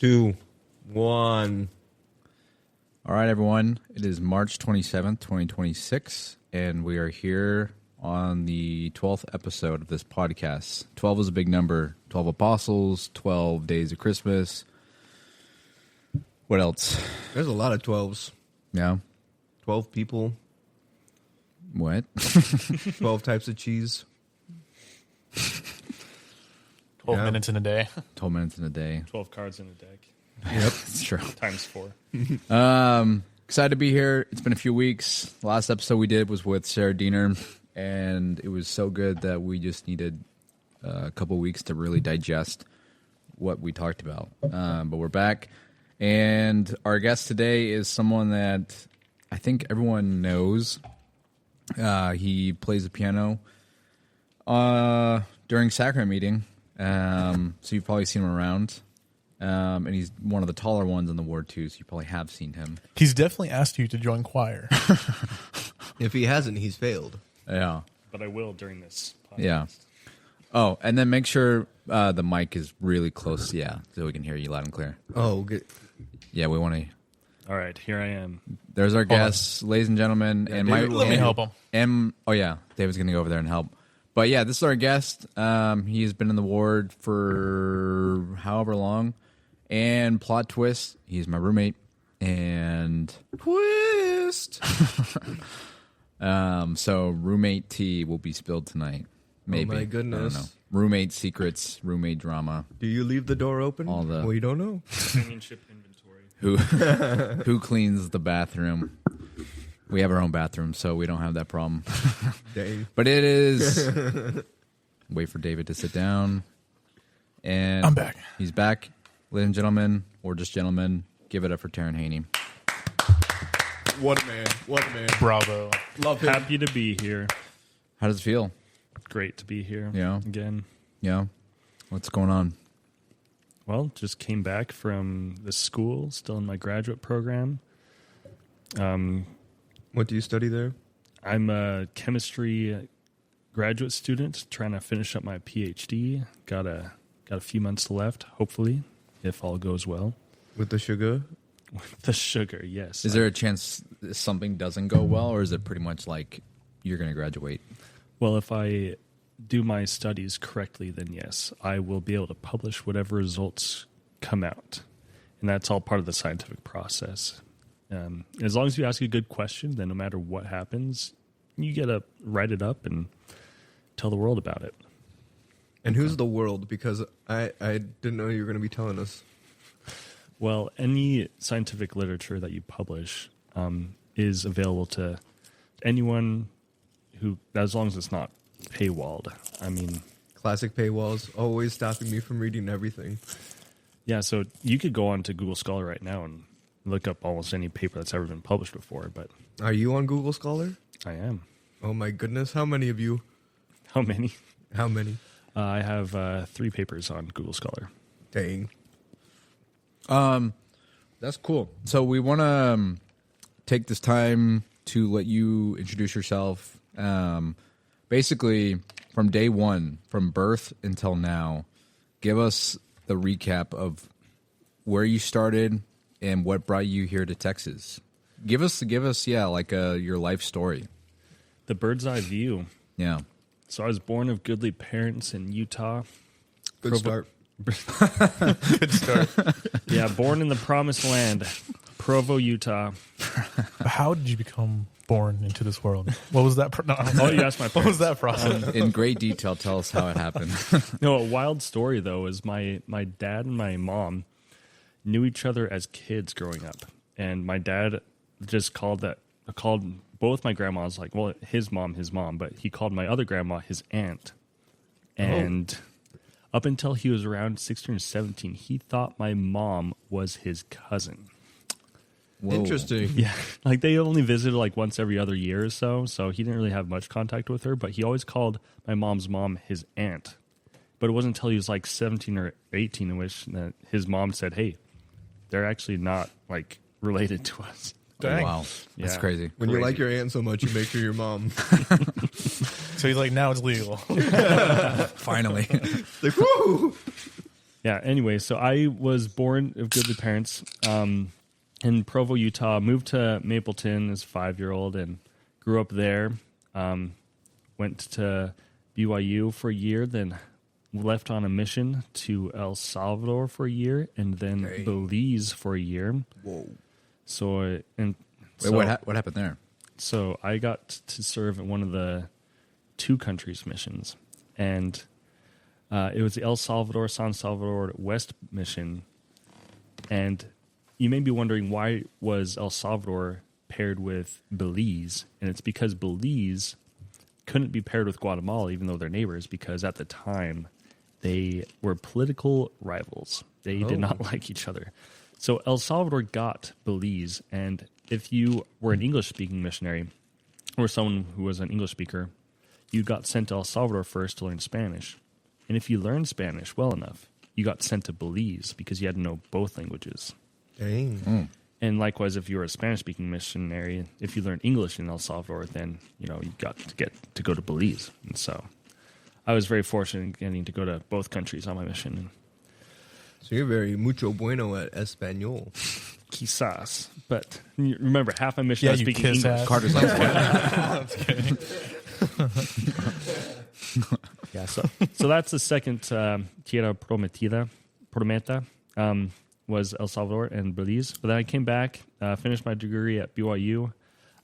2, 1. All right, everyone. It is March 27th, 2026, and we are here on the 12th episode of this podcast. 12 is a big number. 12 apostles, 12 days of Christmas. What else? There's a lot of 12s. Yeah. 12 people. What? 12 types of cheese. 12 minutes in a day. 12 minutes in a day. 12 cards in a deck. Yep, it's true. Times 4. Excited to be here. It's been a few weeks. The last episode we did was with Sarah Diener, and it was so good that we just needed a couple weeks to really digest what we talked about. But we're back, and our guest today is someone that I think everyone knows. He plays the piano during sacrament meeting, so you've probably seen him around. And he's one of the taller ones in the ward, too, so you probably have seen him. He's definitely asked you to join choir. If he hasn't, he's failed. Yeah. But I will during this podcast. Yeah. Oh, and then make sure the mic is really close, so we can hear you loud and clear. Oh, good. Yeah, we want to... All right, here I am. There's our guest, ladies and gentlemen. Yeah, and Let me help him. Oh, yeah, David's going to go over there and help. But, yeah, this is our guest. He's been in the ward for however long. And plot twist, he's my roommate. And Twist. so roommate tea will be spilled tonight. Maybe. Oh, my goodness. I don't know. Roommate secrets, roommate drama. Do you leave the door open? All the- Well, you don't know. Companionship inventory. Who cleans the bathroom? We have our own bathroom, so we don't have that problem. Dang. But it is... Wait for David to sit down. And I'm back. He's back. Ladies and gentlemen, or just gentlemen, give it up for Teron Haynie. What a man. What a man. Bravo. Love him. Happy to be here. How does it feel? Great to be here. Yeah. Again. Yeah? What's going on? Well, just came back from the school, still in my graduate program. What do you study there? I'm a chemistry graduate student trying to finish up my PhD. Got a few months left, hopefully, if all goes well. With the sugar? With the sugar, yes. Is there a chance something doesn't go well, or is it pretty much like you're going to graduate? Well, if I do my studies correctly, then yes, I will be able to publish whatever results come out. And that's all part of the scientific process. As long as you ask a good question, then no matter what happens, you get to write it up and tell the world about it. And who's the world? Because I didn't know you were going to be telling us. Well, any scientific literature that you publish is available to anyone who, as long as it's not paywalled. I mean, Classic paywalls, always stopping me from reading everything. yeah, so you could go on to Google Scholar right now and look up almost any paper that's ever been published before, but Are you on Google Scholar? I am. Oh my goodness. How many of you? How many? How many? I have 3 papers on Google Scholar. Dang. That's cool. So we want to take this time to let you introduce yourself. Basically, from day one, from birth until now, give us the recap of where you started and what brought you here to Texas. Give us, like your life story. The bird's eye view. Yeah. So I was born of goodly parents in Utah. Good start. Good start. Yeah, born in the promised land, Provo, Utah. How did you become born into this world? What was that? Oh, you asked my What was that process? In great detail, tell us how it happened. No, a wild story, though, is my dad and my mom knew each other as kids growing up. And my dad just called both my grandmas, like, well, his mom, but he called my other grandma his aunt. And up until he was around 16 or 17, he thought my mom was his cousin. Whoa. Interesting. Yeah, like they only visited like once every other year or so he didn't really have much contact with her, but he always called my mom's mom his aunt. But it wasn't until he was like 17 or 18 in which his mom said, hey, they're actually not like related to us. Oh, Dang. wow. That's Yeah. crazy. When you like your aunt so much, you make her your mom. So he's like, now it's legal. Finally. Like, woo! Yeah. Anyway, so I was born of goodly parents in Provo, Utah. Moved to Mapleton as a 5-year-old and grew up there. Went to BYU for a year, then left on a mission to El Salvador for a year, and then Belize for a year. Whoa. So What happened there? So I got to serve at one of the 2 countries missions, and it was the El Salvador, San Salvador West mission. And you may be wondering, why was El Salvador paired with Belize? And it's because Belize couldn't be paired with Guatemala, even though they're neighbors, because at the time they were political rivals. They did not like each other. So El Salvador got Belize, and if you were an English-speaking missionary or someone who was an English speaker, you got sent to El Salvador first to learn Spanish. And if you learned Spanish well enough, you got sent to Belize because you had to know both languages. Dang. And likewise, if you were a Spanish-speaking missionary, if you learned English in El Salvador, then you got to go to Belize. And so I was very fortunate in getting to go to both countries on my mission. So you're very mucho bueno at Espanol. Quizás. But remember, half my mission I was you speaking kiss English. ass. Carter's like, Yeah, so that's the second Tierra Prometa was El Salvador and Belize. But then I came back, finished my degree at BYU.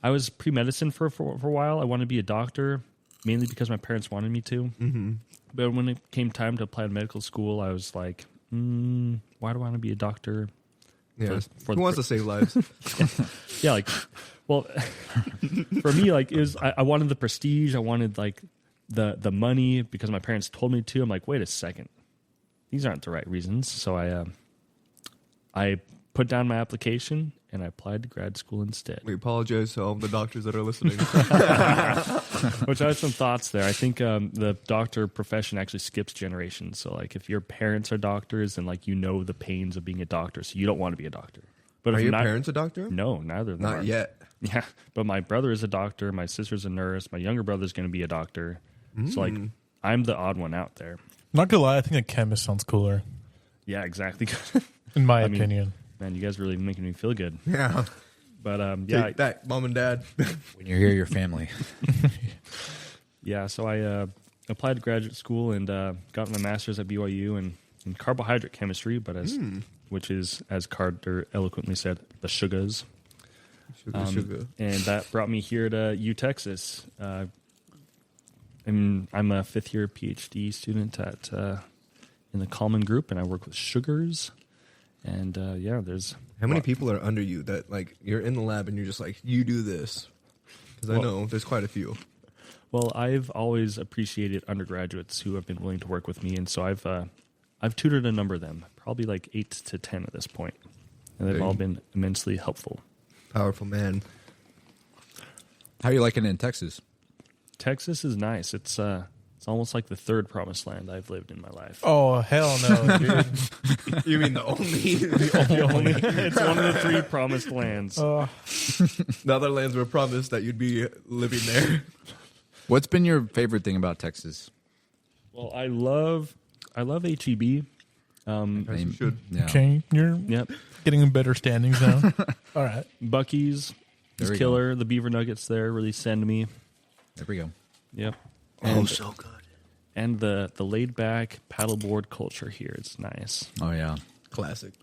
I was pre-medicine for a while. I wanted to be a doctor, mainly because my parents wanted me to. Mm-hmm. But when it came time to apply to medical school, I was like, why do I want to be a doctor? Yeah. Who wants to save lives? Yeah, like, well, for me, like, I wanted the prestige. I wanted, like, the money because my parents told me to. I'm like, wait a second. These aren't the right reasons. So I put down my application and I applied to grad school instead. We apologize to all the doctors that are listening. Which I have some thoughts there. I think the doctor profession actually skips generations. So, like, if your parents are doctors, then, like, the pains of being a doctor. So you don't want to be a doctor. But Are if your not, parents a doctor? No, neither of them Not are. yet. Yeah, but my brother is a doctor. My sister's a nurse. My younger brother's going to be a doctor. So, like, I'm the odd one out there. Not gonna lie, I think a chemist sounds cooler, Yeah, exactly. in my I mean, opinion. Man, you guys really making me feel good. Yeah. But Take that, mom and dad. when you're here, your family. yeah. So I applied to graduate school and got my master's at BYU in carbohydrate chemistry, but which is, as Carter eloquently said, the sugars. Sugar. And that brought me here to U Texas. I'm a 5th-year PhD student at in the Kalman Group, and I work with sugars. And there's How many people are under you that, like, you're in the lab and you're just like, you do this? Because I know there's quite a few. Well, I've always appreciated undergraduates who have been willing to work with me, and so I've tutored a number of them, probably like 8 to 10 at this point, and they've all been immensely helpful. Powerful man. How are you liking it in Texas? Texas is nice. It's almost like the third promised land I've lived in my life. Oh, hell no, dude. You mean the only? It's one of the 3 promised lands. The other lands were promised that you'd be living there. What's been your favorite thing about Texas? Well, I love HEB. As you should. Yeah. Okay, you're Yep. getting in better standings now. All right. Buc-ee's There is we killer. The beaver nuggets there really send me. There we go. Yep. Oh, so good. And the laid back paddleboard culture here. It's nice. Oh, yeah. Classic.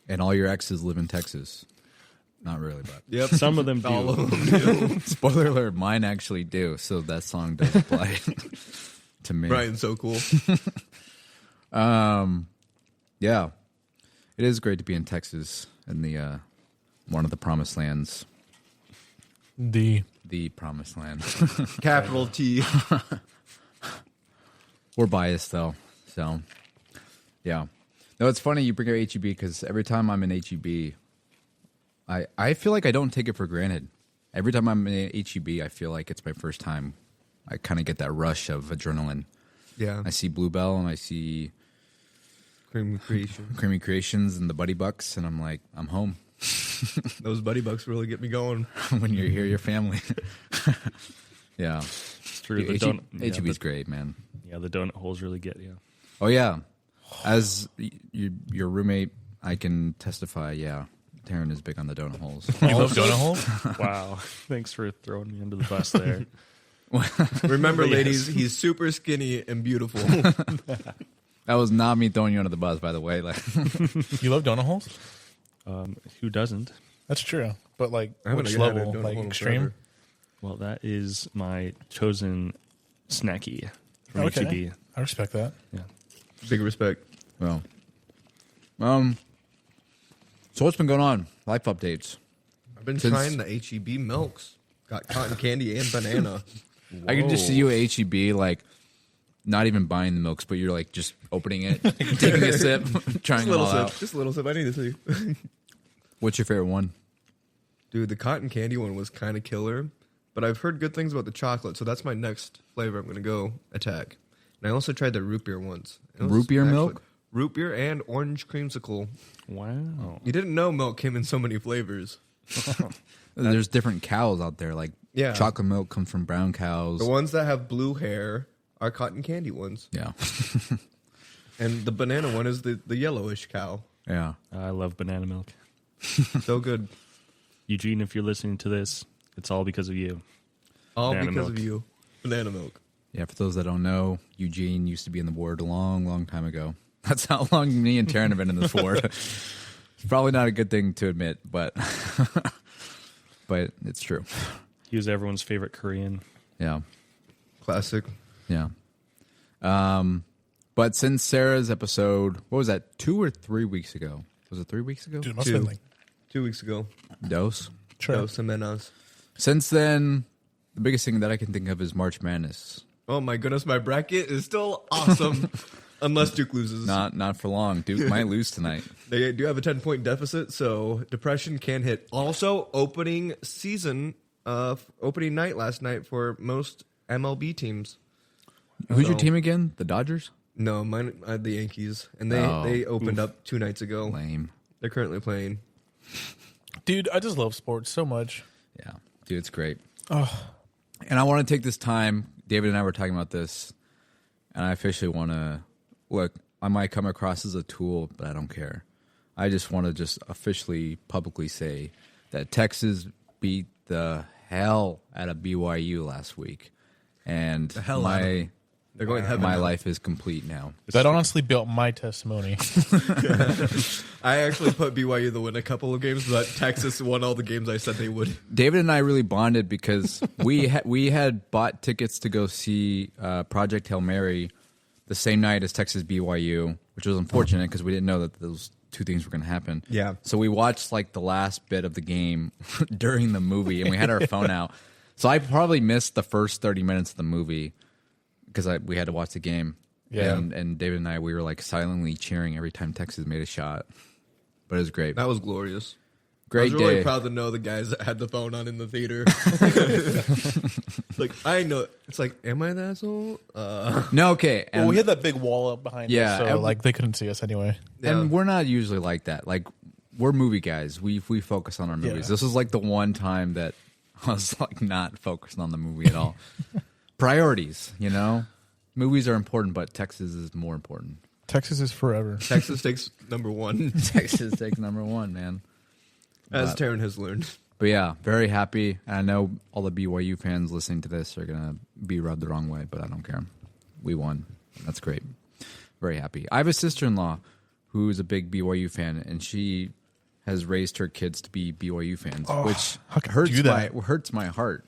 And all your exes live in Texas. Not really, but. Yep. Some of them do. All of them do. Spoiler alert, mine actually do, so that song does apply to me. Brian's so cool. Yeah. It is great to be in Texas in the one of the promised lands. The Promised Land. Capital T. We're biased, though. So, yeah. No, it's funny you bring up HEB because every time I'm in HEB, I feel like I don't take it for granted. Every time I'm in HEB, I feel like it's my first time. I kind of get that rush of adrenaline. Yeah. I see Bluebell and I see Creamy Creation. Creamy Creations and the Buddy Bucks, and I'm like, I'm home. Those Buddy Bucks really get me going. When you're here, your family. Yeah. It's true. HEB's great, man. Yeah, the donut holes really get you. Oh, yeah. As your roommate, I can testify. Yeah, Teron is big on the donut holes. You love donut holes? Wow. Thanks for throwing me under the bus there. Remember, Yes. ladies, he's super skinny and beautiful. That was not me throwing you under the bus, by the way. Like, You love donut holes? Who doesn't? That's true. But like, I haven't which had a level? donut Like hole in extreme? forever. Well, that is my chosen snacky from Okay. HEB. I respect that. Yeah. Big respect. well, so what's been going on? Life updates. I've been Since- trying the HEB milks. Got cotton candy and banana. I can just see you at HEB, like, not even buying the milks, but you're like just opening it, taking a sip, trying them all out. Just a little sip. I need to see. What's your favorite one? Dude, the cotton candy one was kind of killer, but I've heard good things about the chocolate, so that's my next flavor I'm going to go attack. And I also tried the root beer once. It was Root beer actually- milk? Root beer and orange creamsicle. Wow. You didn't know milk came in so many flavors. There's different cows out there. Like, Yeah. chocolate milk comes from brown cows. The ones that have blue hair are cotton candy ones. Yeah. And the banana one is the yellowish cow. Yeah. I love banana milk. So good. Eugene, if you're listening to this, it's all because of you. All Banana because milk. of you. Banana milk. Yeah, for those that don't know, Eugene used to be in the board a long, long time ago. That's how long me and Teron have been in this board. It's probably not a good thing to admit, but but it's true. He was everyone's favorite Korean. Yeah. Classic. Yeah. But since Sarah's episode, what was that, 2 or 3 weeks ago? Was it 3 weeks ago? Dude, it must have been like 2 weeks ago. Dose. sure. Dos Semanas. Since then, the biggest thing that I can think of is March Madness. Oh my goodness, my bracket is still awesome. Unless Duke loses. Not for long. Duke might lose tonight. They do have a 10-point deficit, so depression can hit. Also, opening night last night for most MLB teams. Who's your So- team again? The Dodgers? No, mine I had the Yankees, and they Oh. opened up 2 nights ago. Lame. They're currently playing. Dude, I just love sports so much. Yeah. Dude, it's great. Oh, And I want to take this time. David and I were talking about this, and I officially want to look. I might come across as a tool, but I don't care. I just want to just officially, publicly say that Texas beat the hell out of BYU last week, and hell out of them. They're going heaven. my now. life is complete now. that honestly built my testimony. I actually put BYU to win a couple of games, but Texas won all the games I said they would. David and I really bonded because we had bought tickets to go see Project Hail Mary the same night as Texas BYU, which was unfortunate because we didn't know that those two things were going to happen. Yeah. So we watched like the last bit of the game during the movie, and we had our phone out. So I probably missed the first 30 minutes of the movie because we had to watch the game. Yeah. And David and I, we were like silently cheering every time Texas made a shot. But it was great. That was glorious. I Great was really day. proud to know the guys that had the phone on in the theater. Like, I know. It's like, am I the asshole? No, okay. And, Well, we had that big wall up behind Yeah, us, so and- like they couldn't see us anyway. and we're not usually like that. Like, we're movie guys. We focus on our movies. Yeah. This was like the one time that I was like not focused on the movie at all. Priorities, you know? Movies are important, but Texas is more important. Texas is forever. Texas takes number 1, Texas takes number one, man. as Teron has learned. But yeah, very happy. And I know all the BYU fans listening to this are going to be rubbed the wrong way, but I don't care. We won. That's great. Very happy. I have a sister-in-law who is a big BYU fan, and she has raised her kids to be BYU fans, which how could you do that? hurts my heart.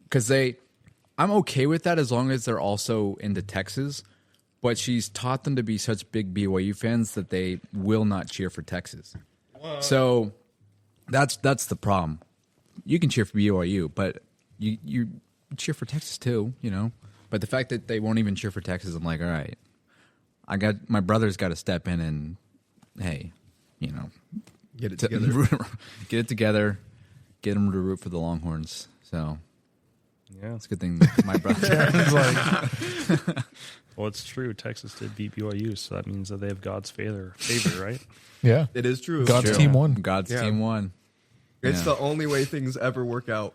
Because I'm okay with that as long as they're also into Texas, but she's taught them to be such big BYU fans that they will not cheer for Texas. So that's the problem. You can cheer for BYU, but you cheer for Texas too, you know. But the fact that they won't even cheer for Texas, I'm like, all right, my brother's got to step in and, hey, you know, Get it together. get it together, get them to root for the Longhorns. So Yeah. it's a good thing that my brother. It's like, Well, it's true. Texas did beat BYU, so that means that they have God's favor, right? yeah, It is true. God's True. team won. God's Yeah. team won. It's Yeah. the only way things ever work out.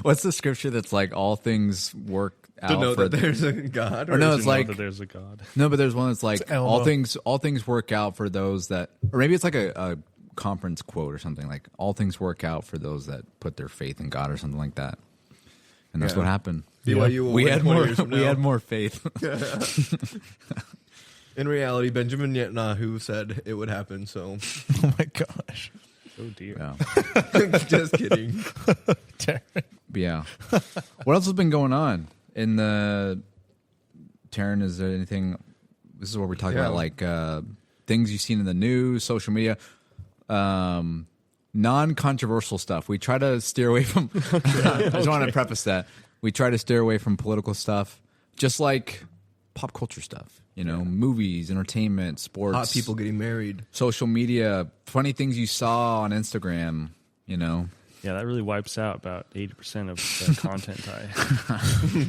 What's the scripture that's like all things work out To know for that there's a God? Or no, is it's it- like- that there's a God. no, but there's one that's like It's Elmo. all things work out for those that, or maybe it's like a conference quote or something like all things work out for those that put their faith in God or something like that. And that's Yeah. what happened. BYU will We win had 20 more. years from We now. had more faith. In reality, Benjamin Netanyahu said it would happen, so Oh my gosh. Oh dear. Yeah. just kidding. But yeah. What else has been going on in the Teron? Is there anything? This is what we're talking Yeah. about, like things you've seen in the news, social media, non-controversial stuff. We try to steer away from. I just want to preface that we try to steer away from political stuff, just like pop culture stuff. You know, movies, entertainment, sports, Hot people getting married. social media, funny things you saw on Instagram. You know. Yeah, that really wipes out about 80% of the content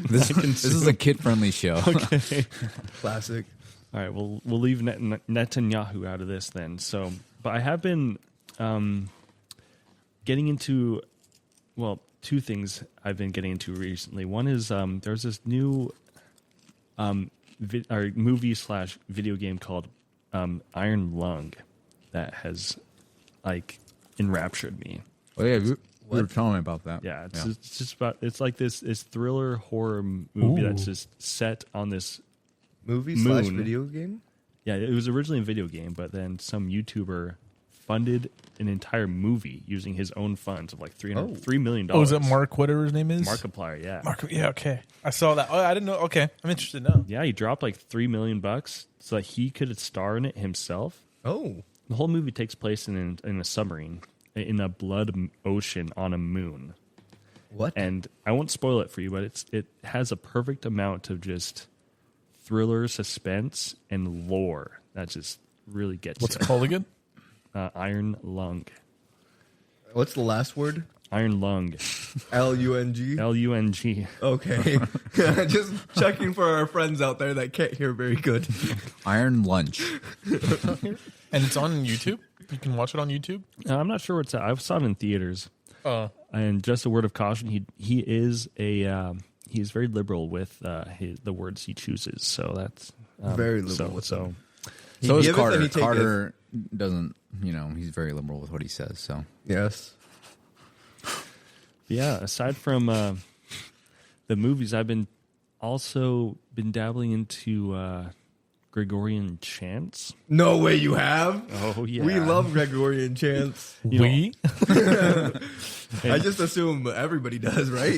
This is a kid-friendly show. Classic. All right, we'll leave Netanyahu out of this then. So, but I have been getting into, well, two things I've been getting into recently. One is there's this new movie/video game called Iron Lung that has like enraptured me. Oh yeah, you were telling me about that. Yeah, it's just about, it's like this thriller horror movie Ooh. that's just set on this. Movie/video Moon. game? Yeah, it was originally a video game, but then some YouTuber funded an entire movie using his own funds of like $3 million. Oh, is it Mark, whatever his name is? Markiplier, yeah. Mark, yeah, okay. I saw that. Oh, I didn't know. Okay, I'm interested now. Yeah, he dropped like $3 million so that he could star in it himself. Oh. The whole movie takes place in a submarine in a blood ocean on a moon. What? And I won't spoil it for you, but it has a perfect amount of just thriller, suspense, and lore that just really gets What's you. it called again? Iron Lung. What's the last word? Iron Lung. Lung? Lung. Okay. Just checking for our friends out there that can't hear very good. Iron Lunch. And it's on YouTube? You can watch it on YouTube? I'm not sure what's. I saw it in theaters. And just a word of caution: he is very liberal with the words he chooses. So that's Very liberal with so. So is giveth and Carter. he taketh. Carter doesn't, he's very liberal with what he says. So Yes. Yeah, aside from the movies, I've been dabbling into Gregorian chants. No way you have. Oh yeah, We love Gregorian chants. We? I just assume everybody does, right?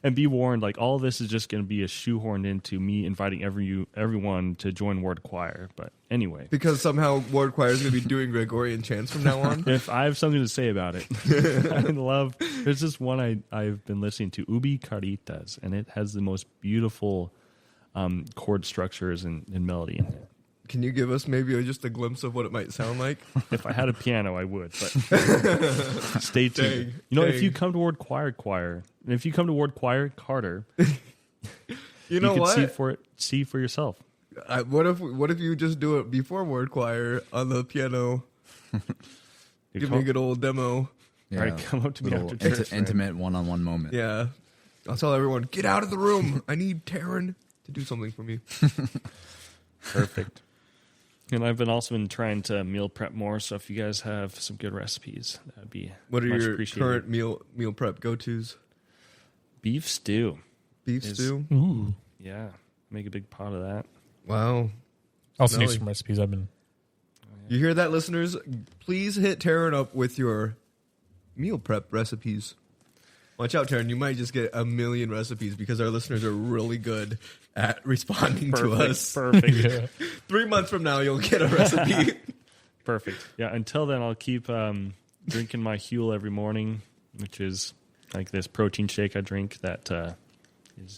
And be warned, like all this is just going to be a shoehorned into me inviting everyone to join Ward Choir. But anyway, Because somehow Ward Choir is going to be doing Gregorian chants from now on. if I have something to say about it, I love. There's this one I've been listening to, Ubi Caritas, and it has the most beautiful chord structures and melody in it. Can you give us maybe just a glimpse of what it might sound like? If I had a piano, I would. But stay tuned. Dang, If dang. you come to Ward Choir, and if you come to Ward Choir, Carter, You know can what? see for yourself. What if you just do it before Word Choir on the piano? Give me a good old demo. All right, come up to me little after church. intimate one-on-one moment. Yeah. I'll tell everyone, get out of the room. I need Teron to do something for me. Perfect. And I've also been trying to meal prep more, so if you guys have some good recipes, that would be What are much your appreciated. current meal prep go-tos? Beef stew. Beef stew? Ooh. Yeah, make a big pot of that. Wow. I'll send you Smelly. some recipes. I've been. You hear that, listeners? Please hit Teron up with your meal prep recipes. Watch out, Teron. You might just get a million recipes because our listeners are really good at responding to us. Perfect. Yeah. 3 months from now, you'll get a recipe. Perfect. Yeah, until then, I'll keep drinking my Huel every morning, which is like this protein shake I drink that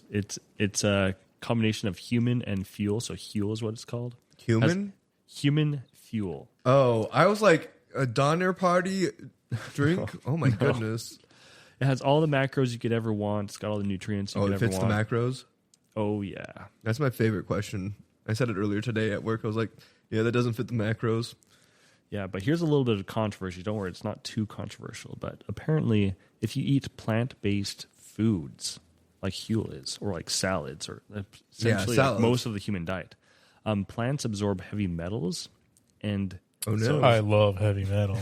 it's a combination of human and fuel. So Huel is what it's called. Human? Human fuel. Oh, I was like, a Donner Party drink? Oh, my goodness. It has all the macros you could ever want. It's got all the nutrients you Oh, could it ever fits the want. macros? Oh, yeah. That's my favorite question. I said it earlier today at work. I was like, yeah, that doesn't fit the macros. Yeah, but here's a little bit of controversy. Don't worry, it's not too controversial. But apparently, if you eat plant-based foods, like huel is, or like salads, or essentially salads. like most of the human diet. Plants absorb heavy metals, and Oh no! I love heavy metal.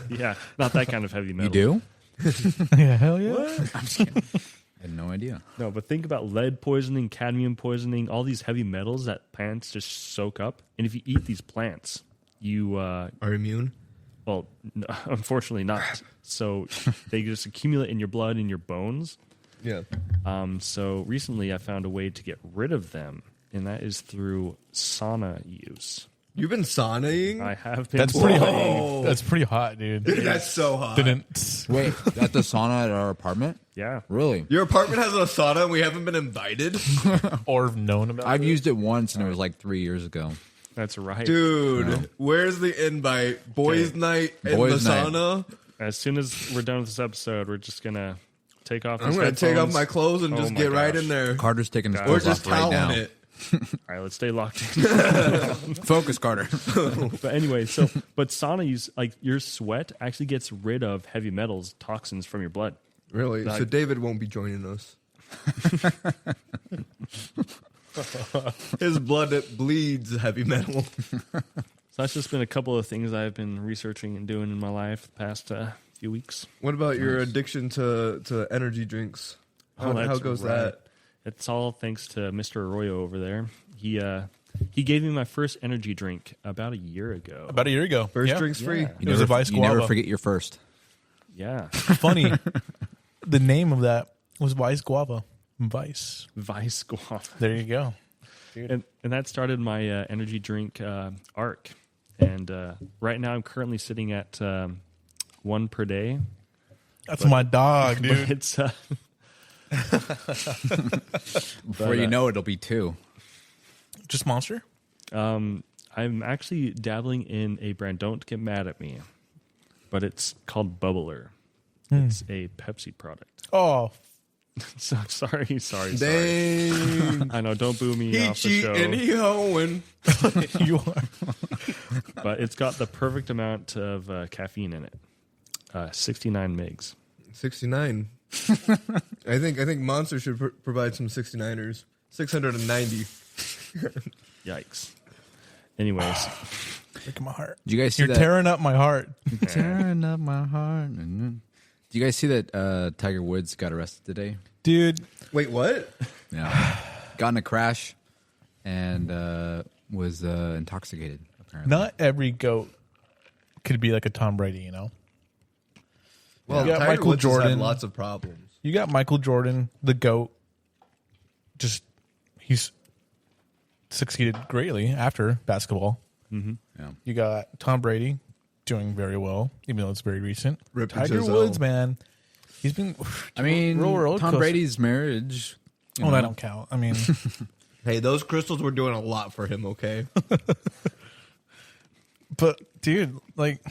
yeah, not that kind of heavy metal. You do? Yeah, hell yeah. I'm just kidding. I had no idea. No, but think about lead poisoning, cadmium poisoning, all these heavy metals that plants just soak up. And if you eat these plants, you Are immune? well, no, unfortunately not. So they just accumulate in your blood and your bones. Yeah. So recently I found a way to get rid of them, and that is through sauna use. You've been saunaing? I have been. That's pretty Whoa. hot. That's pretty hot, dude. That's so hot. Didn't. Wait, at the sauna at our apartment? Yeah. Really? Your apartment has a sauna and we haven't been invited? Or known about I've it. used it once, and it was like 3 years ago. That's right. Dude, No. where's the invite? Boys' Okay. night in Boys' the night. sauna? As soon as we're done with this episode, we're just going to take off I'm these going to take off headphones. my clothes and Oh just my get right gosh. in there. Carter's taking his Or Or clothes just off right towel now. on it. All right, let's stay locked in. Focus, Carter. But anyway, but sauna use, like your sweat actually gets rid of heavy metals, toxins from your blood. Really? So Like- David won't be joining us. His blood, it bleeds heavy metal. So that's just been a couple of things I've been researching and doing in my life the past few weeks. What about your addiction to energy drinks? How that's goes right. that? It's all thanks to Mr. Arroyo over there. He gave me my first energy drink about a year ago. About a year ago. First Yeah. drinks free. Yeah. It was a Vice You never Guava. forget your first. Yeah, Funny. The name of that was Vice Guava. Vice. Vice Guava. There you go. And that started my energy drink arc. And right now I'm currently sitting at 1 per day. That's my dog, But dude. it's Before you know it, it'll be 2. Just Monster? I'm actually dabbling in a brand. Don't get mad at me, but it's called Bubbler. It's a Pepsi product. Oh, So sorry. Dang. I know. Don't boo me He off the show. cheating, he hoeing. you are. But it's got the perfect amount of caffeine in it. 69 megs. 69. I think Monster should provide some 69ers. 690. Yikes. Anyways, Breaking my heart. Did you guys see You're that? tearing up my heart. Tearing up my heart. Did you guys see that Tiger Woods got arrested today? Dude, Wait, what? Yeah. Got in a crash and was intoxicated, apparently. not every GOAT could be like a Tom Brady, you know? Well, You got Tiger Michael Woods has had Jordan. lots of problems. You got Michael Jordan, the GOAT. Just, he's succeeded greatly after basketball. Yeah. You got Tom Brady doing very well, even though it's very recent. Rip Tiger Giselle. Woods, man. He's been. I mean, real roller Tom coaster. Brady's marriage. you Oh, know, that don't count. I mean, Hey, those crystals were doing a lot for him, okay? but dude, like,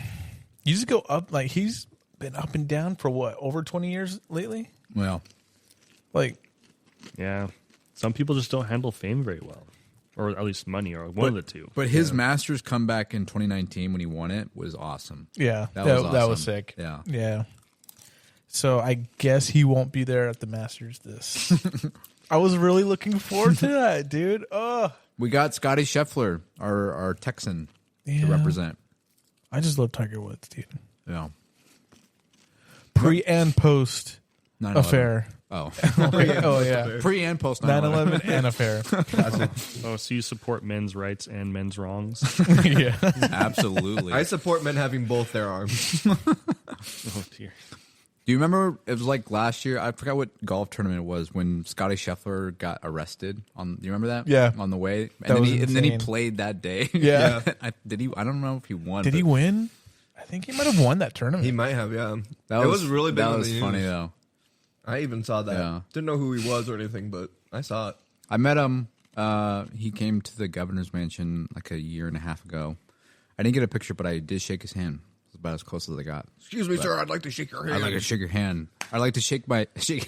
you just go up. Like, he's been up and down for what, over 20 years lately? Well, Like, yeah. Some people just don't handle fame very well. Or at least money, or one of the two. but his Masters comeback in 2019 when he won it was awesome. yeah, That that was was awesome. sick. Yeah. Yeah. So I guess he won't be there at the Masters this. I was really looking forward to that, dude. Oh, We got Scotty Scheffler, our Texan, Yeah. to represent. I just love Tiger Woods, dude. Yeah. Pre and post 9/11. affair. Oh. Oh yeah, Pre and post 9/11. 9/11 and affair. Oh, so you support men's rights and men's wrongs? Yeah, Absolutely. I support men having both their arms. Oh, dear. Do you remember it was like last year? I forgot what golf tournament it was when Scotty Scheffler got arrested. Do you remember that? Yeah. On the way, That was and then he insane. played that day. Yeah. I don't know if he won. did he but win? I think he might have won that tournament. He might have, yeah. That it was really big. That on was the funny news. though. I even saw that. Yeah. Didn't know who he was or anything, but I saw it. I met him. He came to the governor's mansion like a year and a half ago. I didn't get a picture, but I did shake his hand. It was about as close as I got. Excuse me, sir. I'd like to shake your hand. I'd like to shake your hand. I'd like to shake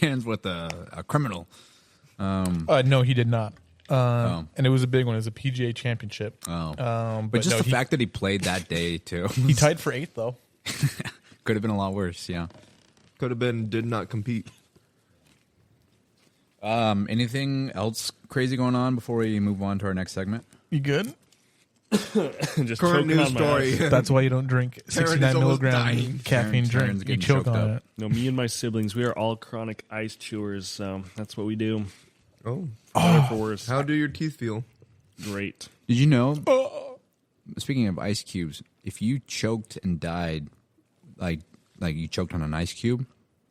hands with a criminal. No, he did not. Oh. And it was a big one. It was a PGA Championship. Oh. But But just no, the fact that he played that day too he tied for 8th though. could have been a lot worse. Yeah. Could have been did not compete. Anything else crazy going on before we move on to our next segment? You good? Just Current choking news on my story. ice. That's why you don't drink Taryn is 69 almost milligram dying. caffeine Taryn's drink. You getting choke choked on up. it. No, me and my siblings, we are all chronic ice chewers, so that's what we do. Oh, For better or for worse. how do your teeth feel? Great. Did you know? Speaking of ice cubes, if you choked and died, like you choked on an ice cube,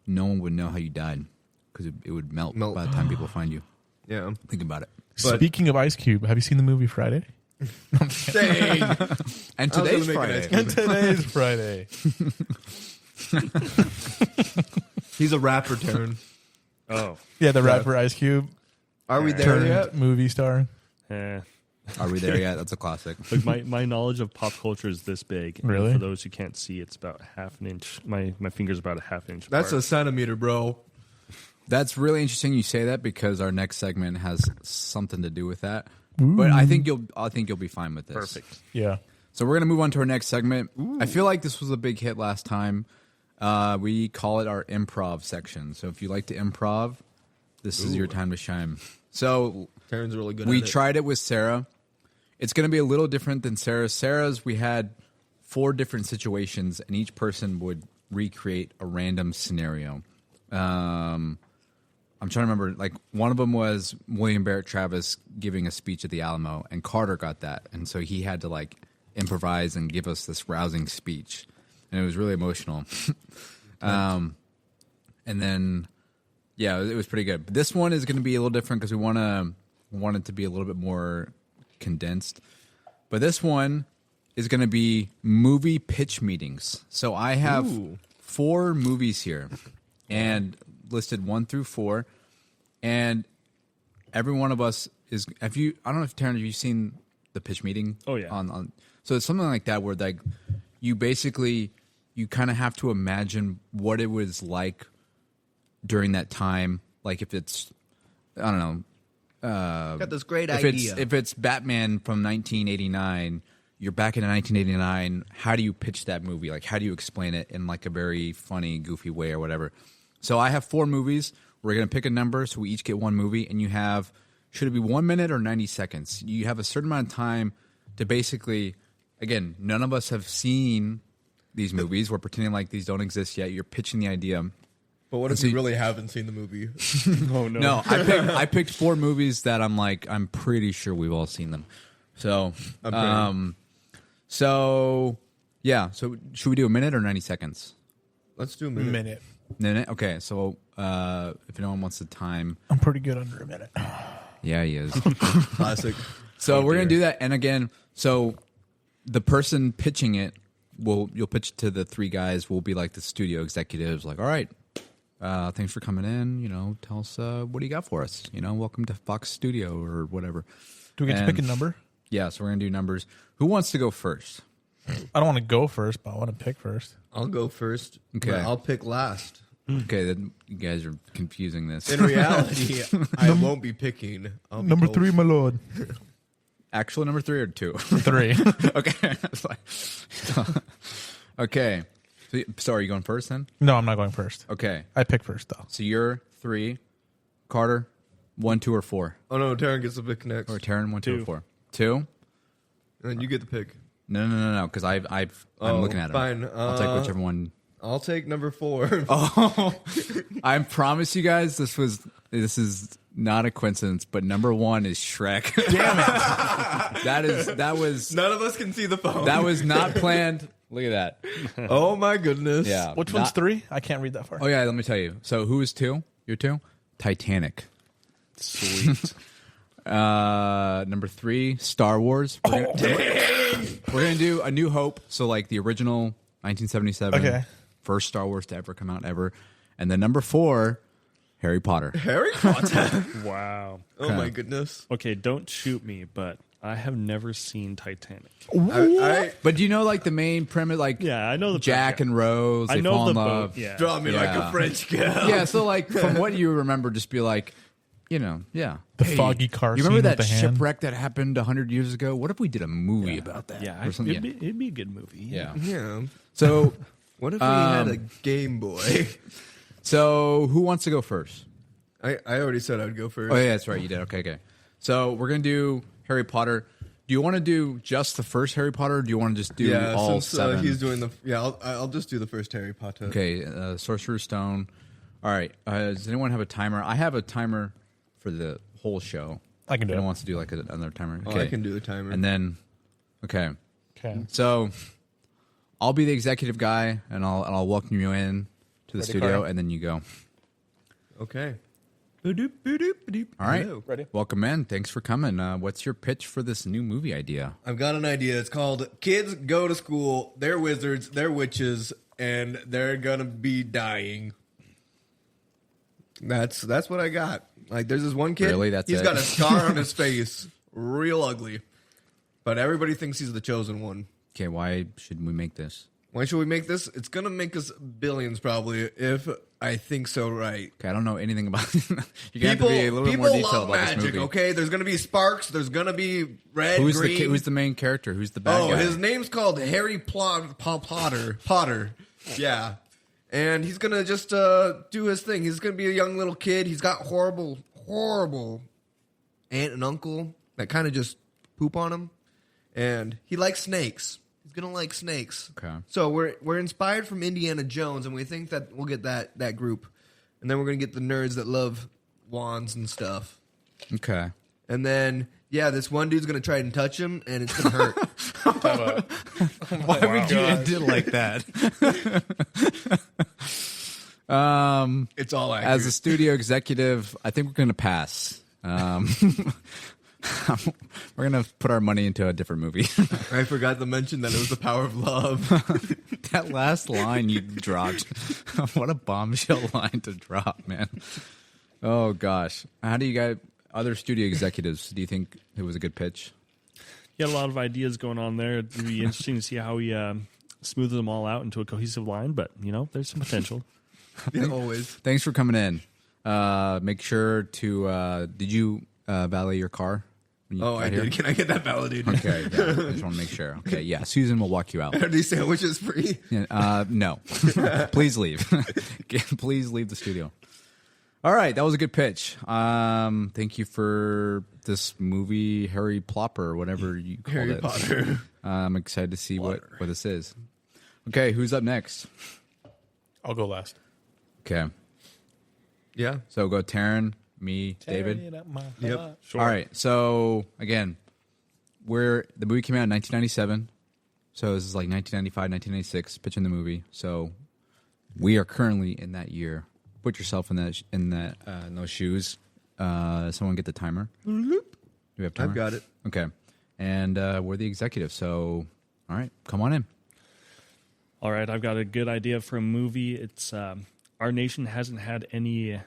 no one would know how you died because it would melt by the time people find you. Yeah. Think about it. But- Speaking of Ice Cube, have you seen the movie Friday? Dang. And I was today's gonna make an Friday. ice cube. And today's Friday. He's a rapper, Taryn. Oh. Yeah, the rapper Ice Cube Are we there turned yet? movie star. Eh. Are we there yet? That's a classic. Look, my knowledge of pop culture is this big. And Really? for those who can't see, it's about half an inch. My finger's about a half inch That's a apart. centimeter, bro. That's really interesting you say that because our next segment has something to do with that. But I think you'll be fine with this. Perfect. Yeah. So we're gonna move on to our next segment. I feel like this was a big hit last time. We call it our improv section. So if you like to improv, this is your time to shine. So Taryn's really good we at it. tried it with Sarah. It's going to be a little different than Sarah's. Sarah's, we had 4 different situations, and each person would recreate a random scenario. I'm trying to remember. Like one of them was William Barrett Travis giving a speech at the Alamo, and Carter got that, and so he had to like improvise and give us this rousing speech, and it was really emotional. And then, yeah, it was pretty good. But this one is going to be a little different because we want it to be a little bit more condensed. But this one is going to be movie pitch meetings. So I have 4 movies here, and listed 1 through 4, and every one of us is. I don't know if Taryn, have you seen the pitch meeting? Oh, yeah. So it's something like that where like you kind of have to imagine what it was like during that time. Like if it's, I don't know. Got this great If idea. if it's Batman from 1989, you're back in 1989. How do you pitch that movie? Like, how do you explain it in like a very funny, goofy way or whatever? So I have 4 movies. We're gonna pick a number, so we each get 1 movie, and you have, should it be 1 minute or 90 seconds? You have a certain amount of time to basically, again, none of us have seen these movies. We're pretending like these don't exist yet. You're pitching the idea. But what if you really haven't seen the movie? Oh, no. No, I picked 4 movies that I'm pretty sure we've all seen them. So, so yeah. So should we do a minute or 90 seconds? Let's do a minute. Minute. Okay. So if anyone wants the time, I'm pretty good under a minute. yeah, he is. Classic. So we're gonna do that, and again, so the person pitching it you'll pitch to the 3 guys. We'll be like the studio executives, like, all right. Thanks for coming in. You know, tell us what do you got for us? You know, welcome to Fox Studio or whatever. Do we get to pick a number? Yeah, so we're gonna do numbers. Who wants to go first? I don't want to go first, but I want to pick first. I'll go first. Okay. but I'll pick last. Okay, then you guys are confusing this. In reality, I won't be picking. I'll be Number told. 3, my lord. Actual number 3 or 2? 3. Okay. It's like- okay. So are you going first then? No, I'm not going first. Okay. I pick first, though. So you're 3. Carter, 1, 2, or 4? Oh no, Taryn gets to pick next. Or Taryn, 1, 2, or 2. 4? 2? And then you get the pick. No. Because I'm looking at it. Fine. I'll take whichever one. I'll take number 4. Oh, I promise you guys, this is not a coincidence, but number 1 is Shrek. Damn it! that was None of us can see the phone. that was not planned. Look at that. Oh my goodness. Yeah. Which one's 3? I can't read that far. Oh yeah, let me tell you. So who is 2? You're 2? Titanic. Sweet. Number 3, Star Wars. We're gonna do A New Hope. So like the original 1977. Okay. First Star Wars to ever come out ever. And then number 4, Harry Potter. Harry Potter. Wow. Oh my goodness. Okay, don't shoot me, but I have never seen Titanic. I But do you know like the main premise, like Yeah, I know the Jack and Rose, I they know fall the in boat. love. Yeah. draw me like Yeah. a French girl. Yeah, so like from what you remember, just be like, you know, yeah. The foggy car You remember scene with that the hand? shipwreck that happened 100 years ago? What if we did a movie about that? Yeah, or something. it'd be a good movie. Yeah. Yeah. So, What if we had a Game Boy? so who wants to go first? I already said I'd go first. Oh, yeah, that's right. You did. Okay. So we're going to do Harry Potter. Do you want to do just the first Harry Potter, or do you want to just do all since, 7? He's doing I'll just do the first Harry Potter. Okay, Sorcerer's Stone. All right. Does anyone have a timer? I have a timer for the whole show. I can do it. Anyone wants to do like another timer? Okay. I can do the timer. And then, okay. Okay. So I'll be the executive guy, and I'll welcome you in to the Ready, studio, Carter? and then you go. Okay. All right. Hello. Ready? Welcome in. Thanks for coming. What's your pitch for this new movie idea? I've got an idea. It's called Kids Go to School, They're Wizards, They're Witches, and They're Gonna Be Dying. That's what I got. Like, there's this one kid. Really? That's He's it? got a scar on his face. Real ugly. But everybody thinks he's the chosen one. Okay, why should we make this? Why should we make this? It's gonna make us billions, probably, if I think so right. Okay, I don't know anything about it. You're going to have to be a little bit more detailed love about magic, this movie. okay? There's gonna be sparks. There's gonna be red, green. Who's the main character? Who's the bad guy? His name's called Harry Potter. Yeah. And he's gonna just do his thing. He's gonna be a young little kid. He's got horrible aunt and uncle that kind of just poop on him. And he likes snakes. He's gonna like snakes. Okay. So we're inspired from Indiana Jones, and we think that we'll get that group, and then we're gonna get the nerds that love wands and stuff. Okay. And then this one dude's gonna try and touch him, and it's gonna hurt. Why would you end it like that? It's all accurate. As a studio executive, I think we're going to pass. We're going to put our money into a different movie. I forgot to mention that it was the power of love. That last line you dropped. What a bombshell line to drop, man. Oh, gosh. How do you guys, other studio executives, do you think it was a good pitch? He had a lot of ideas going on there. It'd be interesting to see how he smoothed them all out into a cohesive line, but, there's some potential. Yeah, always. Thanks for coming in. Make sure to, did you valet your car? when you Oh, got I here? did. Can I get that validated? Okay, yeah, I just want to make sure. Okay, yeah, Susan will walk you out. Are these sandwiches free? No, please leave. Please leave the studio. All right, that was a good pitch. Thank you for this movie, Harry Plopper, or whatever you called Harry it. Potter. I'm excited to see what this is. Okay, who's up next? I'll go last. Okay, Yeah. so go Teron, me, David. Tearing up my Yep. heart. Sure. All right, so again, the movie came out in 1997. So this is like 1995, 1996, pitching the movie. So we are currently in that year. Put yourself in those shoes. Someone get the timer. Do we have timer? I've got it. Okay, and we're the executive. So all right, come on in. All right, I've got a good idea for a movie. It's our nation hasn't had any,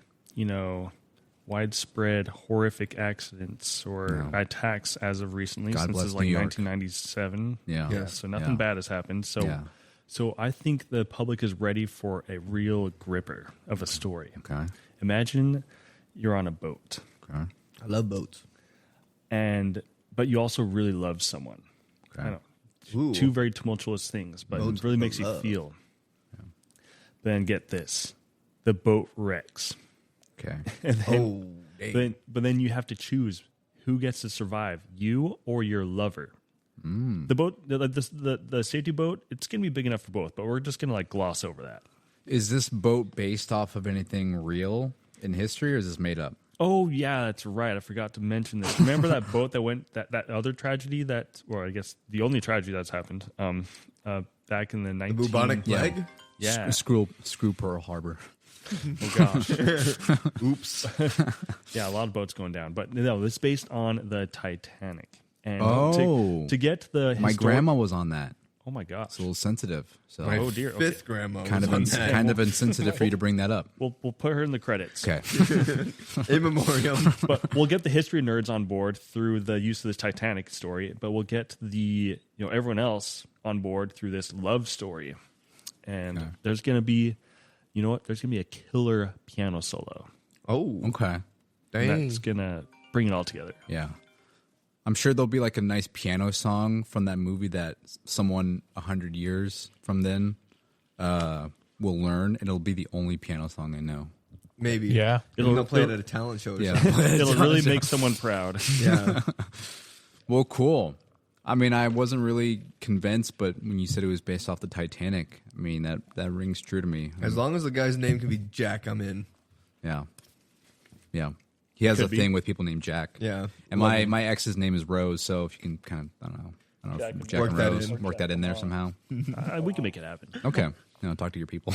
widespread horrific accidents or attacks as of recently God since bless it's like New York. 1997. Yeah. Yeah. So nothing Yeah. bad has happened. So Yeah. so I think the public is ready for a real gripper of a story. Okay. Imagine you're on a boat Okay. I love boats. but you also really love someone. Okay. I don't know. Ooh. Two very tumultuous things, but Boats it really with makes you love. feel. Then get this. The boat wrecks. Okay. And then, Oh, dang. but then you have to choose who gets to survive, you or your lover. The boat, the safety boat, it's going to be big enough for both, but we're just going to gloss over that. Is this boat based off of anything real in history, or is this made up? Oh, yeah, that's right. I forgot to mention this. Remember that boat that went, that other tragedy or I guess the only tragedy that's happened back in the 19... The bubonic plague? Yeah. Screw Pearl Harbor. Oh, gosh. Oops. Yeah, a lot of boats going down. But no, it's based on the Titanic. And Oh. to get the My grandma was on that. Oh, my gosh. It's a little sensitive, so My Oh, dear. fifth grandma kind was of on that. kind of insensitive for you to bring that up. We'll put her in the credits. Okay. In memoriam. But we'll get the history nerds on board through the use of this Titanic story, but we'll get the everyone else on board through this love story. And Okay. there's going to be, there's going to be a killer piano solo. Oh, Okay. dang. That's going to bring it all together. Yeah. I'm sure there'll be like a nice piano song from that movie that someone 100 years from then will learn, and it'll be the only piano song they know. Maybe. Yeah. They'll play it at a talent show or Yeah. something. It'll really make someone proud. Yeah. Well, cool. I mean, I wasn't really convinced, but when you said it was based off the Titanic, I mean, that rings true to me. As long as the guy's name can be Jack, I'm in. Yeah. Yeah. He has Could a be. thing with people named Jack. Yeah. And Love him. my ex's name is Rose, so if you can kind of, I don't know Jack if and Jack Work and that Rose, in. work that in there somehow. We can make it happen. Okay. Talk to your people.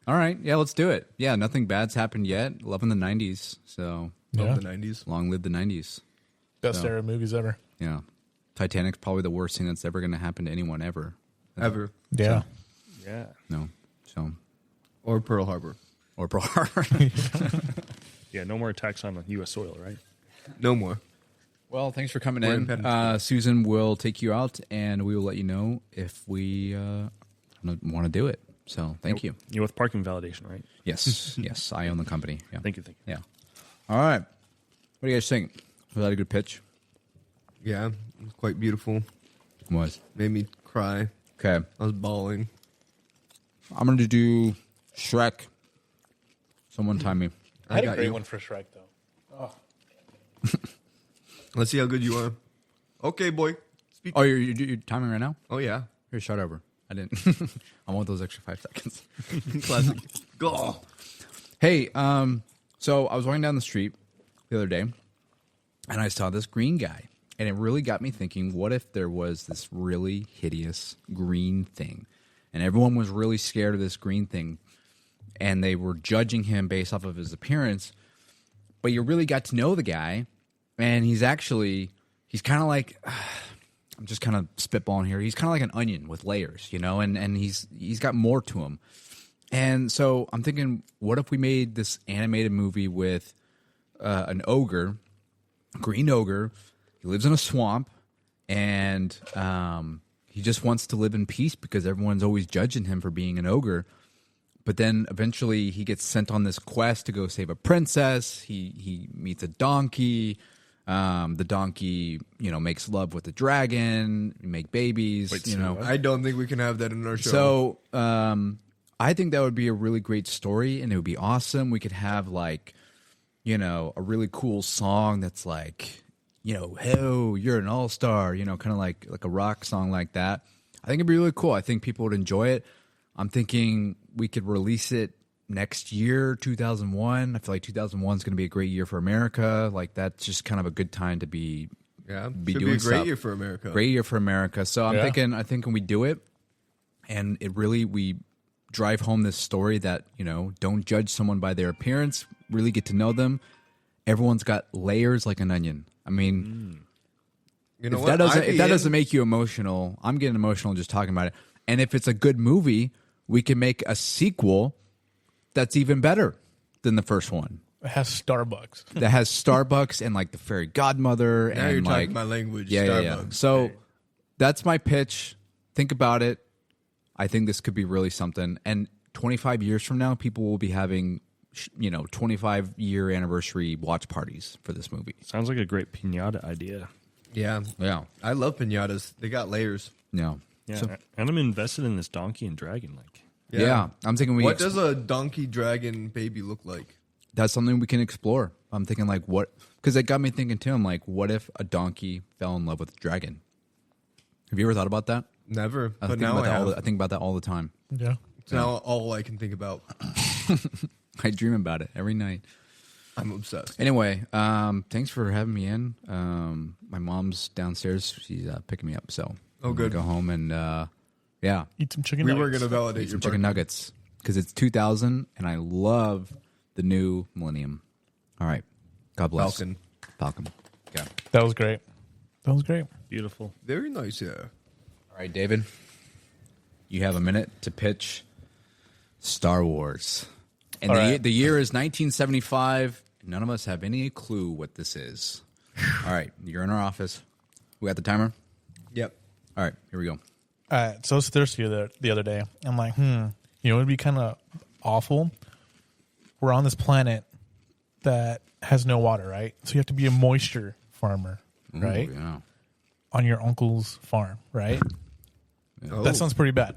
All right. Yeah, let's do it. Yeah, nothing bad's happened yet. Loving the 90s. So Yeah. Love the 90s. long live the 90s. Best So- era movies ever. Yeah. Titanic's probably the worst thing that's ever going to happen to anyone ever. Ever. Yeah. Yeah. No. So, Or Pearl Harbor. or Pearl Harbor. Yeah, no more attacks on U.S. soil, right? No more. Well, thanks for coming We're in. independent. Susan will take you out, and we will let you know if we want to do it. So, thank you. You're with parking validation, right? Yes. Yes. I own the company. Yeah. Thank you. Yeah. All right. What do you guys think? Was that a good pitch? Yeah. It was quite beautiful. It was. Made me cry. Okay. I was bawling. I'm going to do Shrek. Someone time me. I had got a great you. one for Shrek, though. Let's see how good you are. Okay, boy. Speak. Oh, you're timing right now? Oh, yeah. Here, shut over. I didn't. I want those extra 5 seconds. Classic. Go. Hey, so I was walking down the street the other day, and I saw this green guy, and it really got me thinking, what if there was this really hideous green thing, and everyone was really scared of this green thing, and they were judging him based off of his appearance, but you really got to know the guy, and he's kind of like, I'm just kind of spitballing here, he's kind of like an onion with layers, and he's got more to him. And so I'm thinking, what if we made this animated movie with an ogre, a green ogre? He lives in a swamp, and he just wants to live in peace because everyone's always judging him for being an ogre. But then eventually he gets sent on this quest to go save a princess. He meets a donkey. The donkey, makes love with the dragon. Make bababies. Wait, I don't think we can have that in our show. So I think that would be a really great story, and it would be awesome. We could have a really cool song that's like, "Hey, you're an all-star," kind of like a rock song like that. I think it'd be really cool. I think people would enjoy it. I'm thinking we could release it next year, 2001. I feel like 2001 is going to be a great year for America. Like, that's just kind of a good time to be yeah, be should doing be a great stuff. year for America. Great year for America. So I'm Yeah. thinking we do it, and we drive home this story that, don't judge someone by their appearance, really get to know them. Everyone's got layers like an onion. I mean, You know if what? that doesn't make you emotional, I'm getting emotional just talking about it. And if it's a good movie, we can make a sequel that's even better than the first one. It has Starbucks. That has Starbucks and like the fairy godmother Now and you're like talking my language. yeah. Starbucks. So that's my pitch. Think about it. I think this could be really something. And 25 years from now, people will be having, 25-year anniversary watch parties for this movie. Sounds like a great pinata idea. Yeah. Yeah. I love pinatas. They got layers. Yeah. Yeah, So- and I'm invested in this donkey and dragon. Like, yeah. I'm thinking What does a donkey dragon baby look like? that's something we can explore. I'm thinking like what, because it got me thinking too. I'm like, what if a donkey fell in love with a dragon? Have you ever thought about that? Never. I But think now about I that have. I think about that all the time. Yeah. It's now all I can think about. I dream about it every night. I'm obsessed. Anyway, thanks for having me in. My mom's downstairs. She's picking me up, so I'm gonna good. go home and yeah, Eat some chicken We nuggets. were going to validate your some chicken part. nuggets because it's 2000 and I love the new millennium. All right, God bless. Falcon. Okay. That was great. That was great. beautiful. Very nice, yeah. All right, David, you have a minute to pitch Star Wars, and All the, right. the year is 1975. None of us have any clue what this is. All right, you're in our office. We got the timer. Yep. All right, here we go. So I was thirsty the other day. I'm like, it'd be kind of awful. We're on this planet that has no water, right? So you have to be a moisture farmer, right? Ooh, yeah. On your uncle's farm, right? Oh. That sounds pretty bad.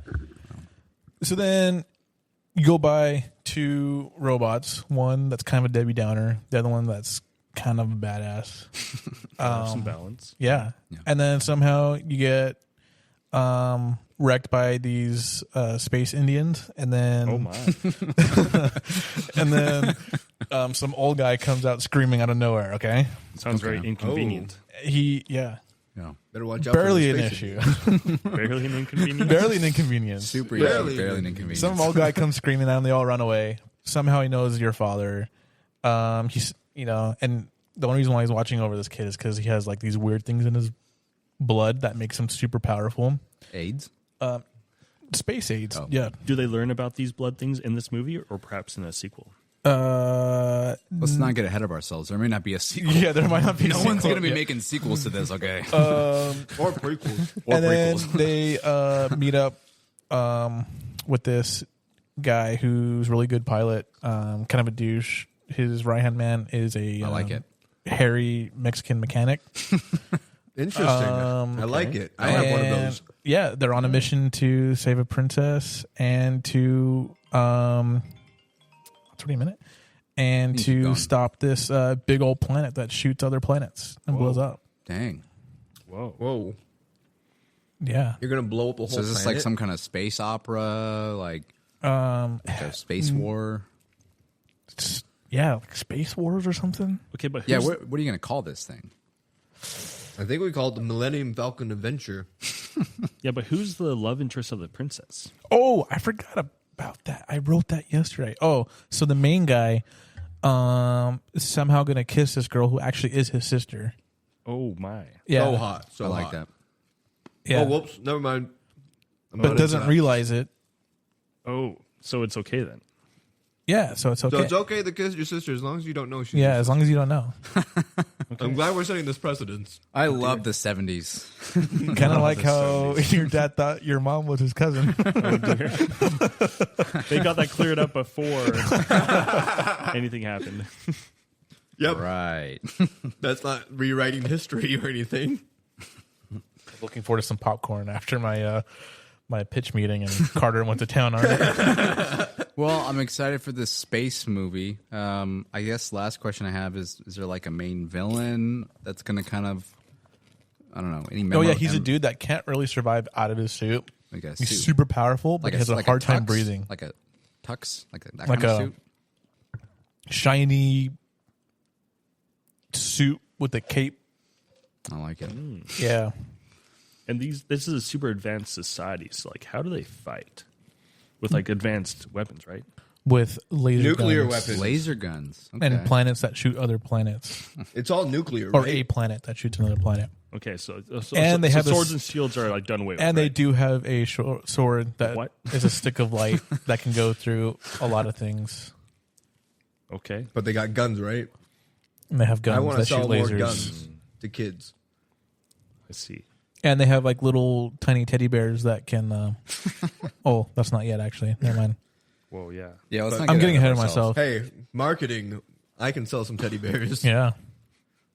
So then you go by two robots. One that's kind of a Debbie Downer. The other one that's kind of a badass. Some balance. Yeah. And then somehow you get wrecked by these space Indians, and then Oh my! and then some old guy comes out screaming out of nowhere. Okay, Sounds very inconvenient. Yeah. Better watch out. Barely for an the space issue. Barely an inconvenience. Barely an inconvenience. Super Barely. easy, barely an inconvenience. Some old guy comes screaming out, and they all run away. Somehow he knows your father. He's and the only reason why he's watching over this kid is because he has like these weird things in his blood that makes him super powerful. AIDS? Space AIDS. Oh. Yeah. Do they learn about these blood things in this movie, or perhaps in a sequel? Let's not get ahead of ourselves. There may not be a sequel. Yeah, there might not be. No a one's sequel. going to be making sequels to this, okay? or prequels. Or And then prequels. they meet up with this guy who's a really good pilot, kind of a douche. His right hand man is a I like it. hairy Mexican mechanic. Interesting. I like it. I have one of those. Yeah, they're on a mission to save a princess and to what's 20 minute and Keep to going. stop this big old planet that shoots other planets and blows up. Dang. Whoa! Whoa. Yeah. You're going to blow up a whole So is this planet? like some kind of space opera, like Um a space war? yeah, like Space Wars or something. Okay, but Yeah, who's, what are you going to call this thing? I think we call it the Millennium Falcon Adventure. but who's the love interest of the princess? Oh, I forgot about that. I wrote that yesterday. Oh, so the main guy is somehow going to kiss this girl who actually is his sister. Oh my! Yeah. So hot. So I like hot. that. Yeah. Oh, whoops. Never mind. I'm But not doesn't into that. realize it. Oh, so it's okay then. Yeah, so it's okay. So it's okay to kiss your sister as long as you don't know she's Yeah, your as long as you don't know. I'm glad we're setting this precedence. I love the 70s. Kind of like how your dad thought your mom was his cousin. They got that cleared up before anything happened. Yep. Right. That's not rewriting history or anything. Looking forward to some popcorn after my my pitch meeting, and Carter went to town on it. Well, I'm excited for this space movie. I guess last question I have is there like a main villain that's going to kind of, I don't know, any Oh yeah, he's a dude that can't really survive out of his suit. Like a He's suit. super powerful, but he has a hard time tux? breathing. Like a tux? Like that Like kind of a- suit? Shiny suit with a cape. I like it. Yeah. And this is a super advanced society. So, like, how do they fight with like advanced weapons? Right? With laser Nuclear guns. weapons. Laser guns. Okay. And planets that shoot other planets. It's all nuclear, Or right? a planet that shoots another planet. Okay, so And they have swords this- and shields are like done away with. And they right? do have a sword that What? is a stick of light that can go through a lot of things. Okay, But they got guns, right? And they have I guns want to that shoot sell more lasers. guns to kids. I see. And they have like little tiny teddy bears that can. Oh, that's not yet actually. Never mind. Whoa, yeah. Yeah, let's But- not I'm get getting ahead of ourselves. myself. Hey, marketing. I can sell some teddy bears. Yeah.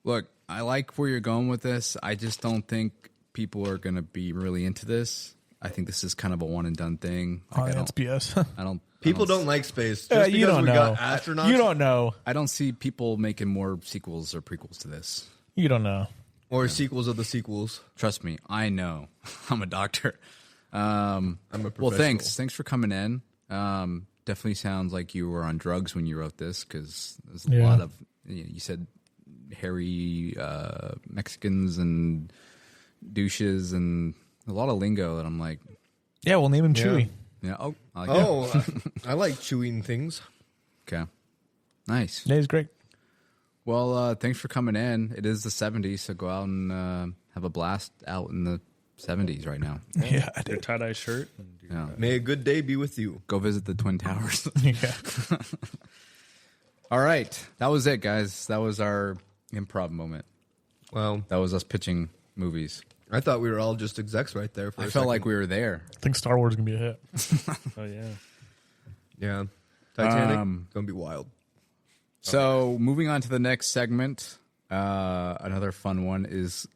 Look, I like where you're going with this. I just don't think people are going to be really into this. I think this is kind of a one and done thing. Oh, Like, that's BS. I don't. People I don't don't like space. Just Yeah, because you don't we know. got astronauts. You don't know. I don't see people making more sequels or prequels to this. You don't know. Or sequels of the sequels. Trust me, I know. I'm a doctor. I'm a Well, professional. thanks for coming in. Definitely sounds like you were on drugs when you wrote this because there's a Yeah. lot of you said hairy Mexicans and douches and a lot of lingo that I'm like, Yeah, we'll name him Yeah. Chewy. yeah, oh, I like Oh, I like chewing things. okay, nice. Yeah, he's great. Well, thanks for coming in. It is the 70s, so go out and have a blast out in the 70s right now. Yeah, I Your did. tie-dye shirt. Yeah. May a good day be with you. Go visit the Twin Towers. Yeah. All right. That was it, guys. That was our improv moment. Wow. That was us pitching movies. I thought we were all just execs right there for I a felt second. like we were there. I think Star Wars is going to be a hit. Oh yeah. Yeah. Titanic, Um, gonna be wild. So moving on to the next segment, another fun one is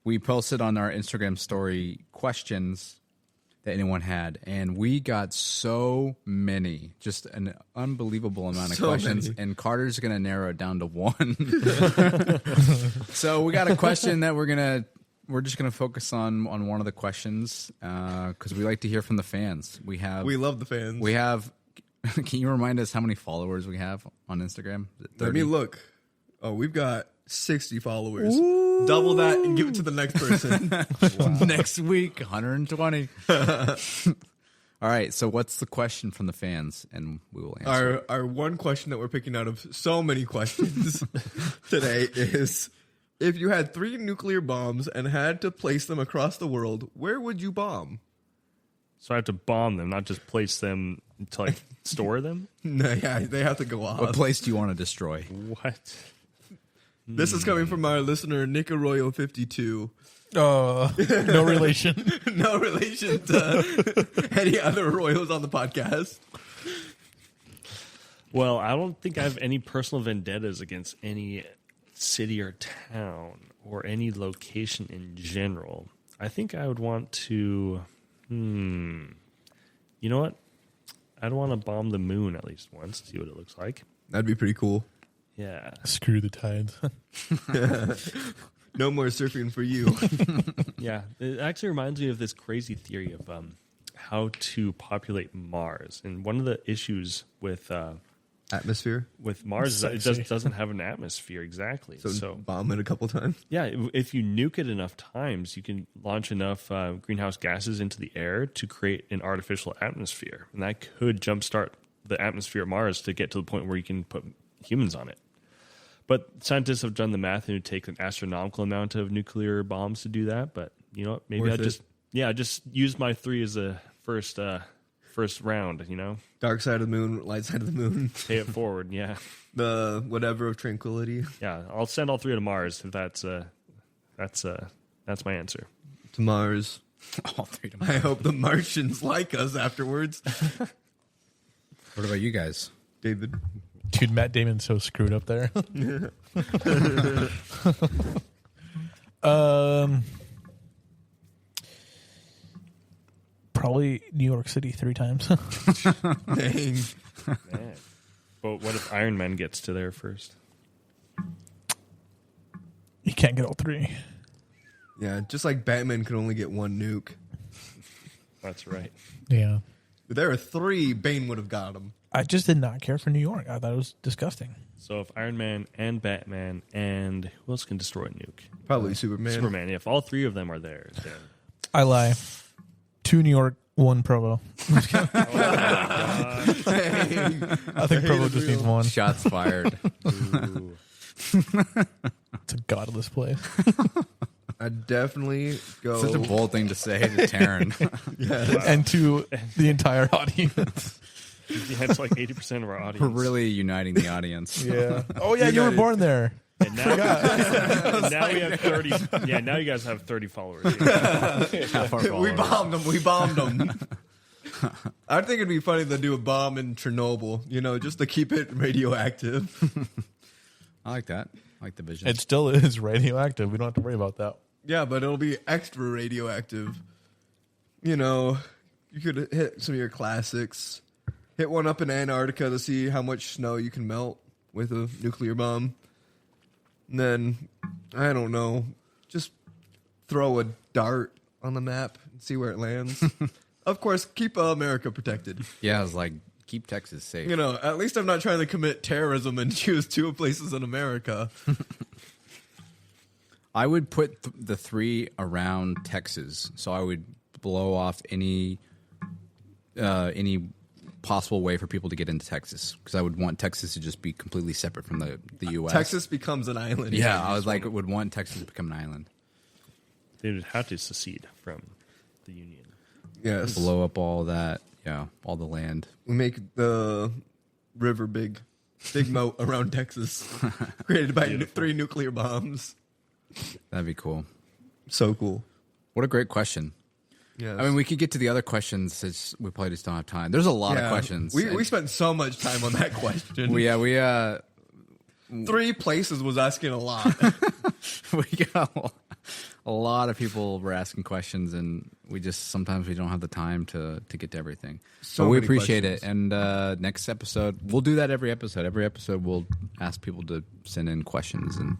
we posted on our Instagram story questions that anyone had, and we got so many, just an unbelievable amount of questions. Many. And Carter's going to narrow it down to one. So we got a question that we're just gonna focus on one of the questions because we like to hear from the fans. We love the fans. We have. Can you remind us how many followers we have on Instagram? Let me look. Oh, we've got 60 followers. Ooh. Double that and give it to the next person. Next week, 120. All right. So, what's the question from the fans, and we will answer. Our one question that we're picking out of so many questions today is: if you had 3 nuclear bombs and had to place them across the world, where would you bomb? So I have to bomb them, not just place them to like store them? No, yeah, they have to go off. What place do you want to destroy? What? This is coming from our listener, Nick Arroyo 52. No relation. No relation to any other Arroyos on the podcast. Well, I don't think I have any personal vendettas against any city or town or any location in general. I think I would want to... You know what? I'd want to bomb the moon at least once, see what it looks like. That'd be pretty cool. Yeah. Screw the tides. No more surfing for you. Yeah. It actually reminds me of this crazy theory of how to populate Mars. And one of the issues with Atmosphere? with Mars is that it doesn't have an atmosphere exactly. So bomb it a couple times? Yeah, if you nuke it enough times, you can launch enough greenhouse gases into the air to create an artificial atmosphere. And that could jumpstart the atmosphere of Mars to get to the point where you can put humans on it. But scientists have done the math and it would take an astronomical amount of nuclear bombs to do that. But you know what? Maybe Worth I just use my 3 as a first round, you know? Dark side of the moon, light side of the moon. Pay it forward, yeah. The whatever of tranquility. Yeah, I'll send all 3 to Mars if that's my answer. To Mars. All 3 to Mars. I hope the Martians like us afterwards. What about you guys? David. Dude, Matt Damon's so screwed up there. Probably New York City 3 times. Dang. Man. But what if Iron Man gets to there first? You can't get all 3. Yeah, just like Batman could only get 1 nuke. That's right. Yeah. If there were 3, Bane would have got him. I just did not care for New York. I thought it was disgusting. So if Iron Man and Batman and who else can destroy a nuke? Probably Superman. Superman. If all 3 of them are there, then I lie. 2 New York, 1 Provo. Dang. I think Provo just needs 1. Shots fired. ooh. It's a godless place. I'd definitely go. Such a bold thing to say to Teron. And to the entire audience. Yeah, it's like 80% of our audience. We're really uniting the audience. Yeah. Oh, yeah, you were born there. And now, and now we have 30. Yeah, now you guys have 30 followers. Half our We followers. bombed them. We bombed them. I think it'd be funny to do a bomb in Chernobyl, just to keep it radioactive. I like that. I like the vision. It still is radioactive. We don't have to worry about that. Yeah, but it'll be extra radioactive. You could hit some of your classics. Hit one up in Antarctica to see how much snow you can melt with a nuclear bomb. And then, I don't know, just throw a dart on the map and see where it lands. Of course, keep America protected. Yeah, I was like, keep Texas safe. At least I'm not trying to commit terrorism and choose 2 places in America. I would put the 3 around Texas, so I would blow off any possible way for people to get into Texas, because I would want Texas to just be completely separate from the U.S. Texas becomes an island. Yeah, I was like, would want Texas to become an island. They would have to secede from the Union. Yes. Blow up all that, all the land. We make the river big moat around Texas, created by 3 nuclear bombs. That'd be cool. So cool. What a great question. Yes. I mean, we could get to the other questions. We probably just don't have time. There's a lot of questions. We spent so much time on that question. we 3 places was asking a lot. we got a lot. A lot of people were asking questions, and sometimes we don't have the time to get to everything. So So we many appreciate questions. it. And next episode, we'll do that every episode. Every episode, we'll ask people to send in questions. And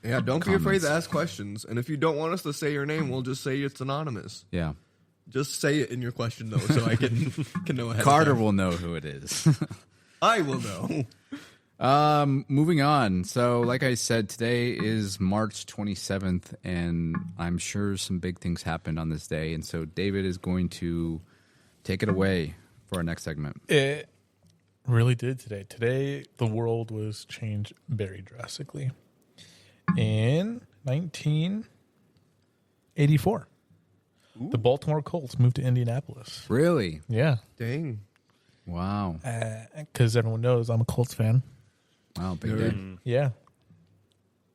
Yeah, don't be afraid to Comments. ask questions. And if you don't want us to say your name, we'll just say it's anonymous. yeah, Just say it in your question, though, so I can know ahead Carter of time. will know who it is. I will know. Moving on. So, like I said, today is March 27th, and I'm sure some big things happened on this day. And so, David is going to take it away for our next segment. It really did today. Today, the world was changed very drastically. In 1984, the Baltimore Colts moved to Indianapolis. Really? Yeah, Dang. Wow. because everyone knows I'm a Colts fan. Wow, big day. Yeah.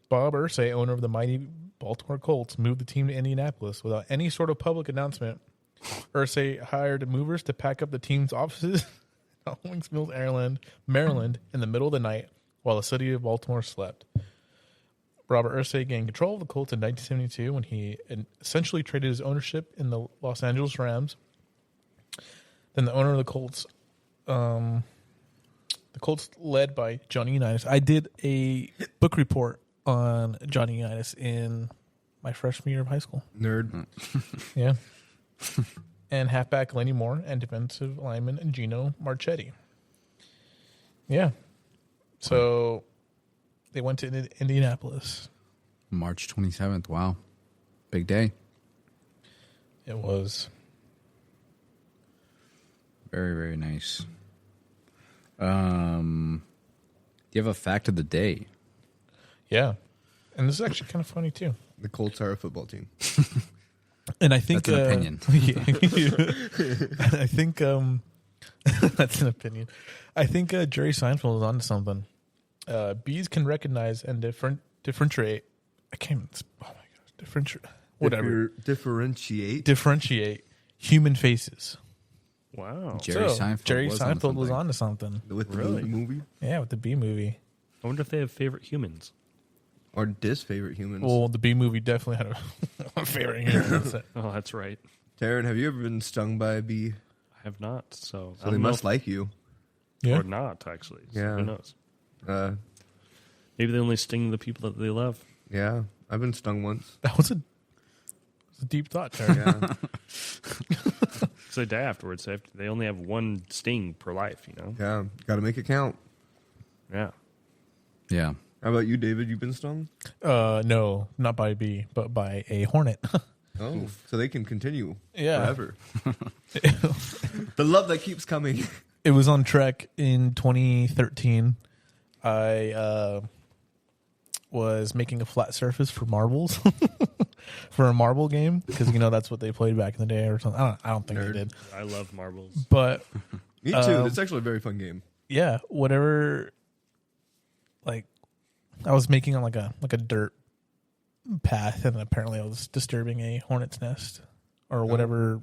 Bob Irsay, owner of the mighty Baltimore Colts, moved the team to Indianapolis without any sort of public announcement. Irsay hired movers to pack up the team's offices in Owings Mills, Maryland, in the middle of the night while the city of Baltimore slept. Robert Irsay gained control of the Colts in 1972 when he essentially traded his ownership in the Los Angeles Rams. Then the owner of the Colts, led by Johnny Unitas. I did a book report on Johnny Unitas in my freshman year of high school. Nerd. Yeah. And halfback Lenny Moore and defensive lineman Gino Marchetti. Yeah. So they went to Indianapolis. March 27th. Wow. Big day. It was. Very, very nice. Do you have a fact of the day? Yeah. And this is actually kind of funny, too. The Colts are a football team. And I think That's an opinion. I think that's an opinion. I think Jerry Seinfeld is onto something. Bees can recognize and differentiate. I can't. Oh my gosh, differentiate. Whatever. Differentiate human faces. Wow. Jerry Seinfeld was onto something. With the Really? movie. Yeah, with the Bee movie. I wonder if they have favorite humans. Or disfavorite humans. Well, the Bee movie definitely had a favorite human. Oh, that's right. Taryn, have you ever been stung by a bee? I have not. So, So they must like you. Yeah. or not actually. So Yeah. Who knows? Maybe they only sting the people that they love. Yeah. I've been stung once. That was a deep thought, Terry. Yeah. So they die afterwards. They only have one sting per life. You know. Yeah. Got to make it count. Yeah. Yeah. How about you, David? You been stung? No, not by a bee, but by a hornet. Oh, so they can continue Yeah. forever. The love that keeps coming. It was on Trek in 2013. I was making a flat surface for marbles for a marble game because that's what they played back in the day or something. I don't think Nerd. they did, I love marbles. but Me too. It's actually a very fun game. yeah, whatever. Like, I was making on like a dirt path, and apparently I was disturbing a hornet's nest or whatever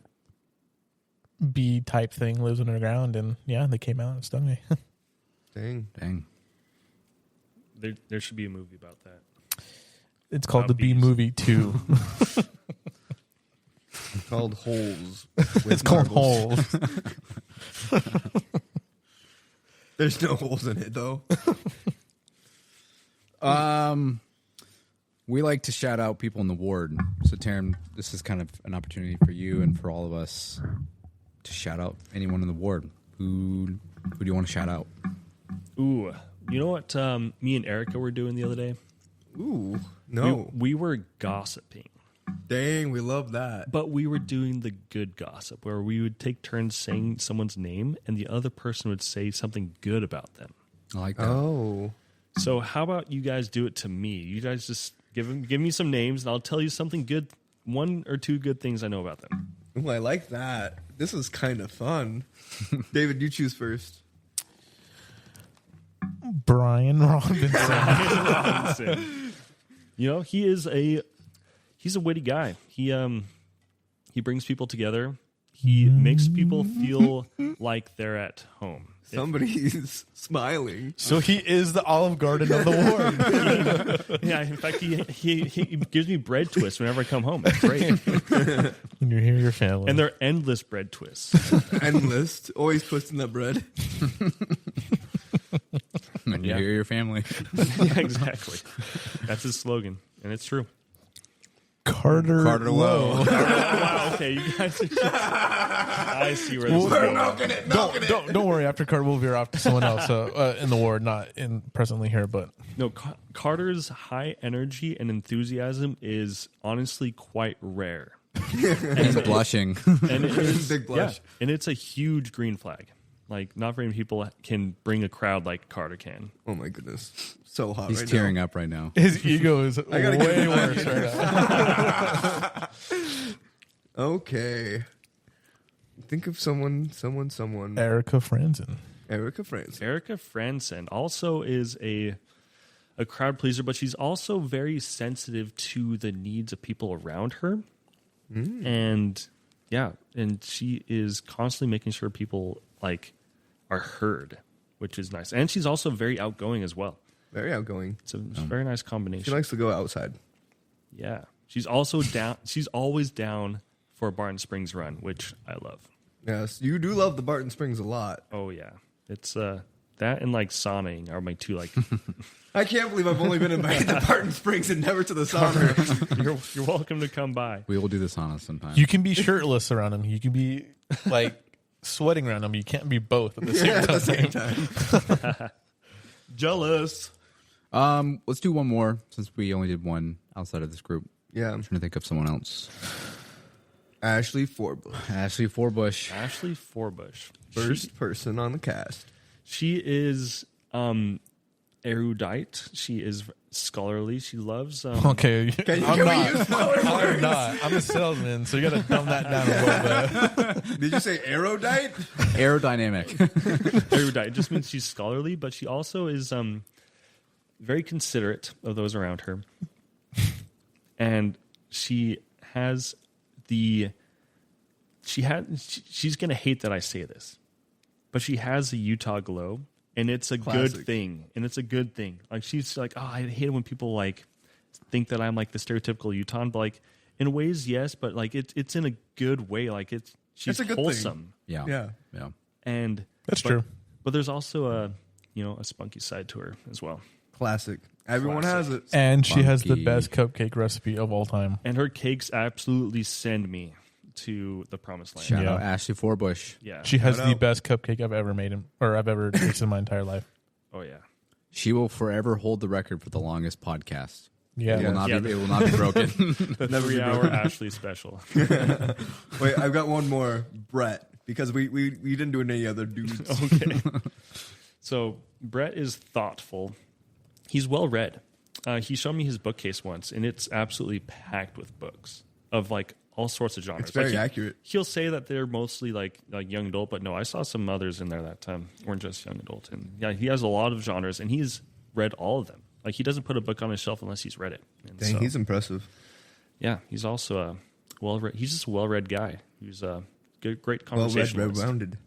bee type thing lives underground, and yeah, they came out and stung me. Dang. There should be a movie about that. It's called The Bee Bees. Movie 2. It's called Holes. It's called Holes. There's no holes in it, though. We like to shout out people in the ward. So, Taryn, this is kind of an opportunity for you and for all of us to shout out anyone in the ward. Who do you want to shout out? Ooh, you know what? Me and Erica were doing the other day. Ooh. No. We were gossiping, Dang, we love that. but we were doing the good gossip where we would take turns saying someone's name, and the other person would say something good about them. I like that. Oh. So how about you guys do it to me? You guys just give me some names, and I'll tell you something good, one or two good things I know about them. Ooh, I like that. This is kind of fun. David, you choose first. Brian Robinson. Robinson. He's a witty guy. He brings people together. He makes people feel like they're at home. Somebody's smiling. So he is the Olive Garden of the ward. Yeah, in fact, he gives me bread twists whenever I come home. It's great. When you're here, your family. And they're endless bread twists. Endless. Always twisting that bread. When you hear your family. Yeah, exactly. That's his slogan, and it's true. Carter Lowe. Wow, okay, you guys. I see where this is going. Don't worry. After Carter, we'll veer off to someone else in the ward, not in presently here. But No, Carter's high energy and enthusiasm is honestly quite rare. He's blushing. And it is, Big blush. yeah, and it's a huge green flag. Like, not very many people can bring a crowd like Carter can. Oh my goodness. So hot He's right tearing now. up right now. his ego is gotta way get worse right now. Okay. Think of someone. Erica Franzen. Erica France. Erica Franzen also is a crowd pleaser, but she's also very sensitive to the needs of people around her. And yeah, and she is constantly making sure people like are heard, which is nice. And she's also very outgoing as well. Very outgoing. It's a very nice combination. She likes to go outside. Yeah. She's also down. She's always down for a Barton Springs run, which I love. Yes, you do love the Barton Springs a lot. Oh yeah. It's that and like sauning are my two like. I can't believe I've only been invited to Barton Springs and never to the sauna. You're welcome to come by. We will do this on us sometime. You can be shirtless around him. You can be like sweating around him. You can't be both at the same At time. the same time. Jealous. Let's do one more since we only did one outside of this group. Yeah. I'm trying to think of someone else. Ashley Forbush. Ashley Forbush. Ashley Forbush. First person on the cast. She is erudite. She is scholarly. She loves. Okay, Can I'm we not. use smaller I'm words? not. I'm a salesman, so you got to dumb that down a little bit. Did you say erudite? Aerodynamic. Erudite. It just means she's scholarly, but she also is very considerate of those around her. And she has she's going to hate that I say this, but she has a Utah glow, and it's a Classic. good thing. And it's a good thing. Like, she's like, oh, I hate it when people like think that I'm like the stereotypical Utah, but like in ways, yes, but like it's in a good way. Like she's a good thing. wholesome. Yeah. Yeah. And That's true. But there's also a spunky side to her as well. Classic. Everyone Classic. has it. And she has the Funky. best cupcake recipe of all time. And her cakes absolutely send me to the promised land. Shout Yeah. out Ashley Forbush. Yeah. She has Shout the out. best cupcake I've ever made, or I've ever tasted in my entire life. Oh yeah. She will forever hold the record for the longest podcast. Yeah. It will not Yeah. be. It will not be broken. The Never be 3-hour broken. Ashley special. Wait, I've got one more. Brett. Because we didn't do any other dudes. Okay. So Brett is thoughtful. He's well read. He showed me his bookcase once, and it's absolutely packed with books of like all sorts of genres. It's very Like, accurate. He'll say that they're mostly like young adult, but no, I saw some others in there that weren't just young adult. And yeah, he has a lot of genres, and he's read all of them. Like, he doesn't put a book on his shelf unless he's read it. And Dang, so, he's impressive. yeah, he's also a well-read. He's just a well-read guy. He's a great Well read, conversationalist. rounded.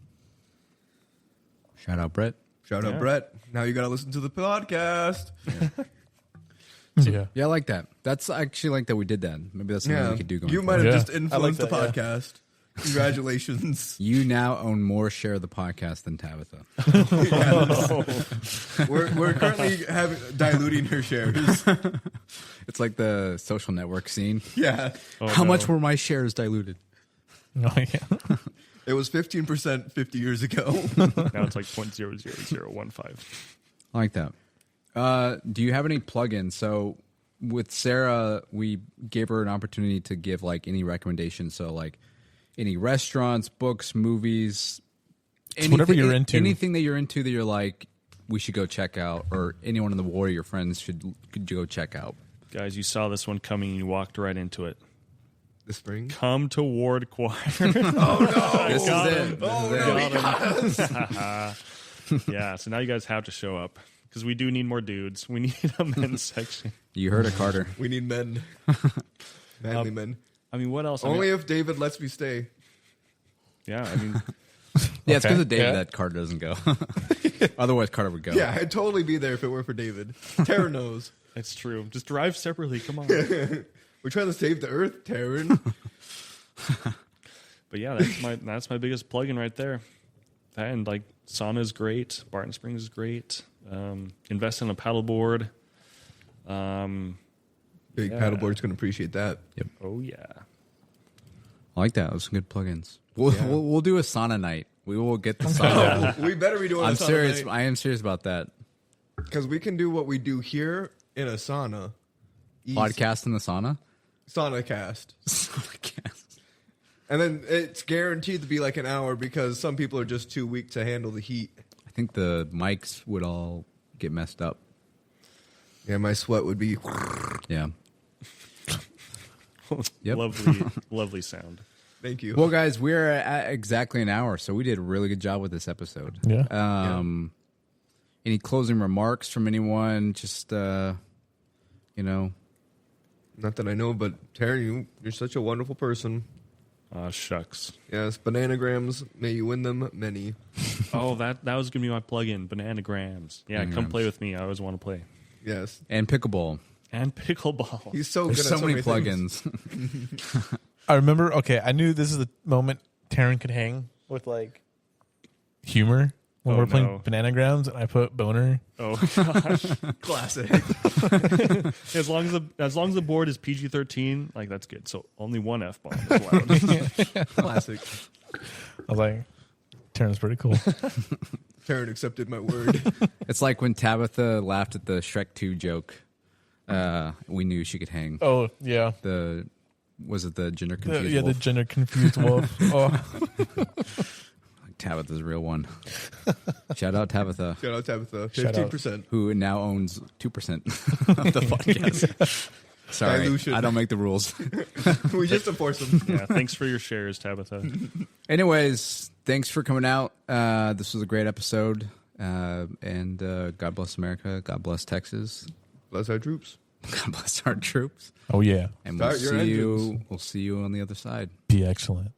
Shout out Brett. Shout out Yeah. Brett. Now you got to listen to the podcast. Yeah. Yeah, I like that. That's I actually like that we did that. Maybe that's something we could do going You forward. might have Yeah. just influenced I like the podcast. Congratulations. You now own more share of the podcast than Tabitha. We're currently diluting her shares. It's like the Social Network scene. Yeah. Oh, How no. much were my shares diluted? No, yeah. It was 15% 50 years ago. Now it's like 0.00015. I like that. Do you have any plugins? So with Sarah, we gave her an opportunity to give like any recommendations. So like any restaurants, books, movies, whatever you're into. Anything that you're into that you're like, we should go check out, or anyone in the Warrior Friends could go check out. Guys, you saw this one coming and you walked right into it. The spring. Come to Ward Choir. This is it. This is it. Yeah, so now you guys have to show up because we do need more dudes. We need a men's section. You heard it, Carter. We need men. Manly men. I mean, what else? I Only mean, if David lets me stay. Yeah, I mean, Yeah, it's because of David yeah. that Carter doesn't go. Otherwise, Carter would go. Yeah, I'd totally be there if it weren't for David. Tara knows. it's true. Just drive separately. Come on. We're trying to save the earth, Taryn. But yeah, that's my biggest plug-in right there. And like sauna is great. Barton Springs is great. Invest in a paddleboard. Big Yeah. paddleboard's going to appreciate that. Oh yeah. I like that. Those are good plugins. We'll do a sauna night. We will get the sauna. We better be doing I'm a sauna serious. I am serious about that. because we can do what we do here in a sauna. Easy. Podcast in the sauna. Sauna cast. Saunacast. And then it's guaranteed to be like an hour because some people are just too weak to handle the heat. I think the mics would all get messed up. Yeah, my sweat would be. Yeah. Yep. Lovely sound. Thank you. Well, guys, we're at exactly an hour, so we did a really good job with this episode. Yeah. Any closing remarks from anyone? Just, Not that I know, but Taryn, you're such a wonderful person. Shucks. Yes, bananagrams, may you win them many. Oh, that was gonna be my plug-in. Bananagrams. Yeah, come Bananagrams. play with me. I always want to play. Yes. and pickleball. And pickleball. He's so There's good so at many things. plugins. I remember. Okay, I knew this is the moment Taryn could hang with like humor when Oh, we're playing no. Bananagrams, and I put boner. Oh gosh. Classic. as long as the board is PG-13, like that's good. So only one F-bomb is allowed. Classic. I was like, Taryn's pretty cool. Taryn accepted my word. It's like when Tabitha laughed at the Shrek 2 joke. We knew she could hang. Oh yeah, Was it the gender the confused wolf? gender confused wolf. Oh, Tabitha's a real one. Shout out Tabitha, Shout out Tabitha. Shout out. 15%. who now owns 2% of the podcast. Sorry, Dilution. I don't make the rules. We just enforce them. Yeah, thanks for your shares, Tabitha. Anyways, thanks for coming out. This was a great episode. And God bless America. God bless Texas. Bless our troops. God bless our troops. oh yeah. And Start your engines. We'll see you on the other side. Be excellent.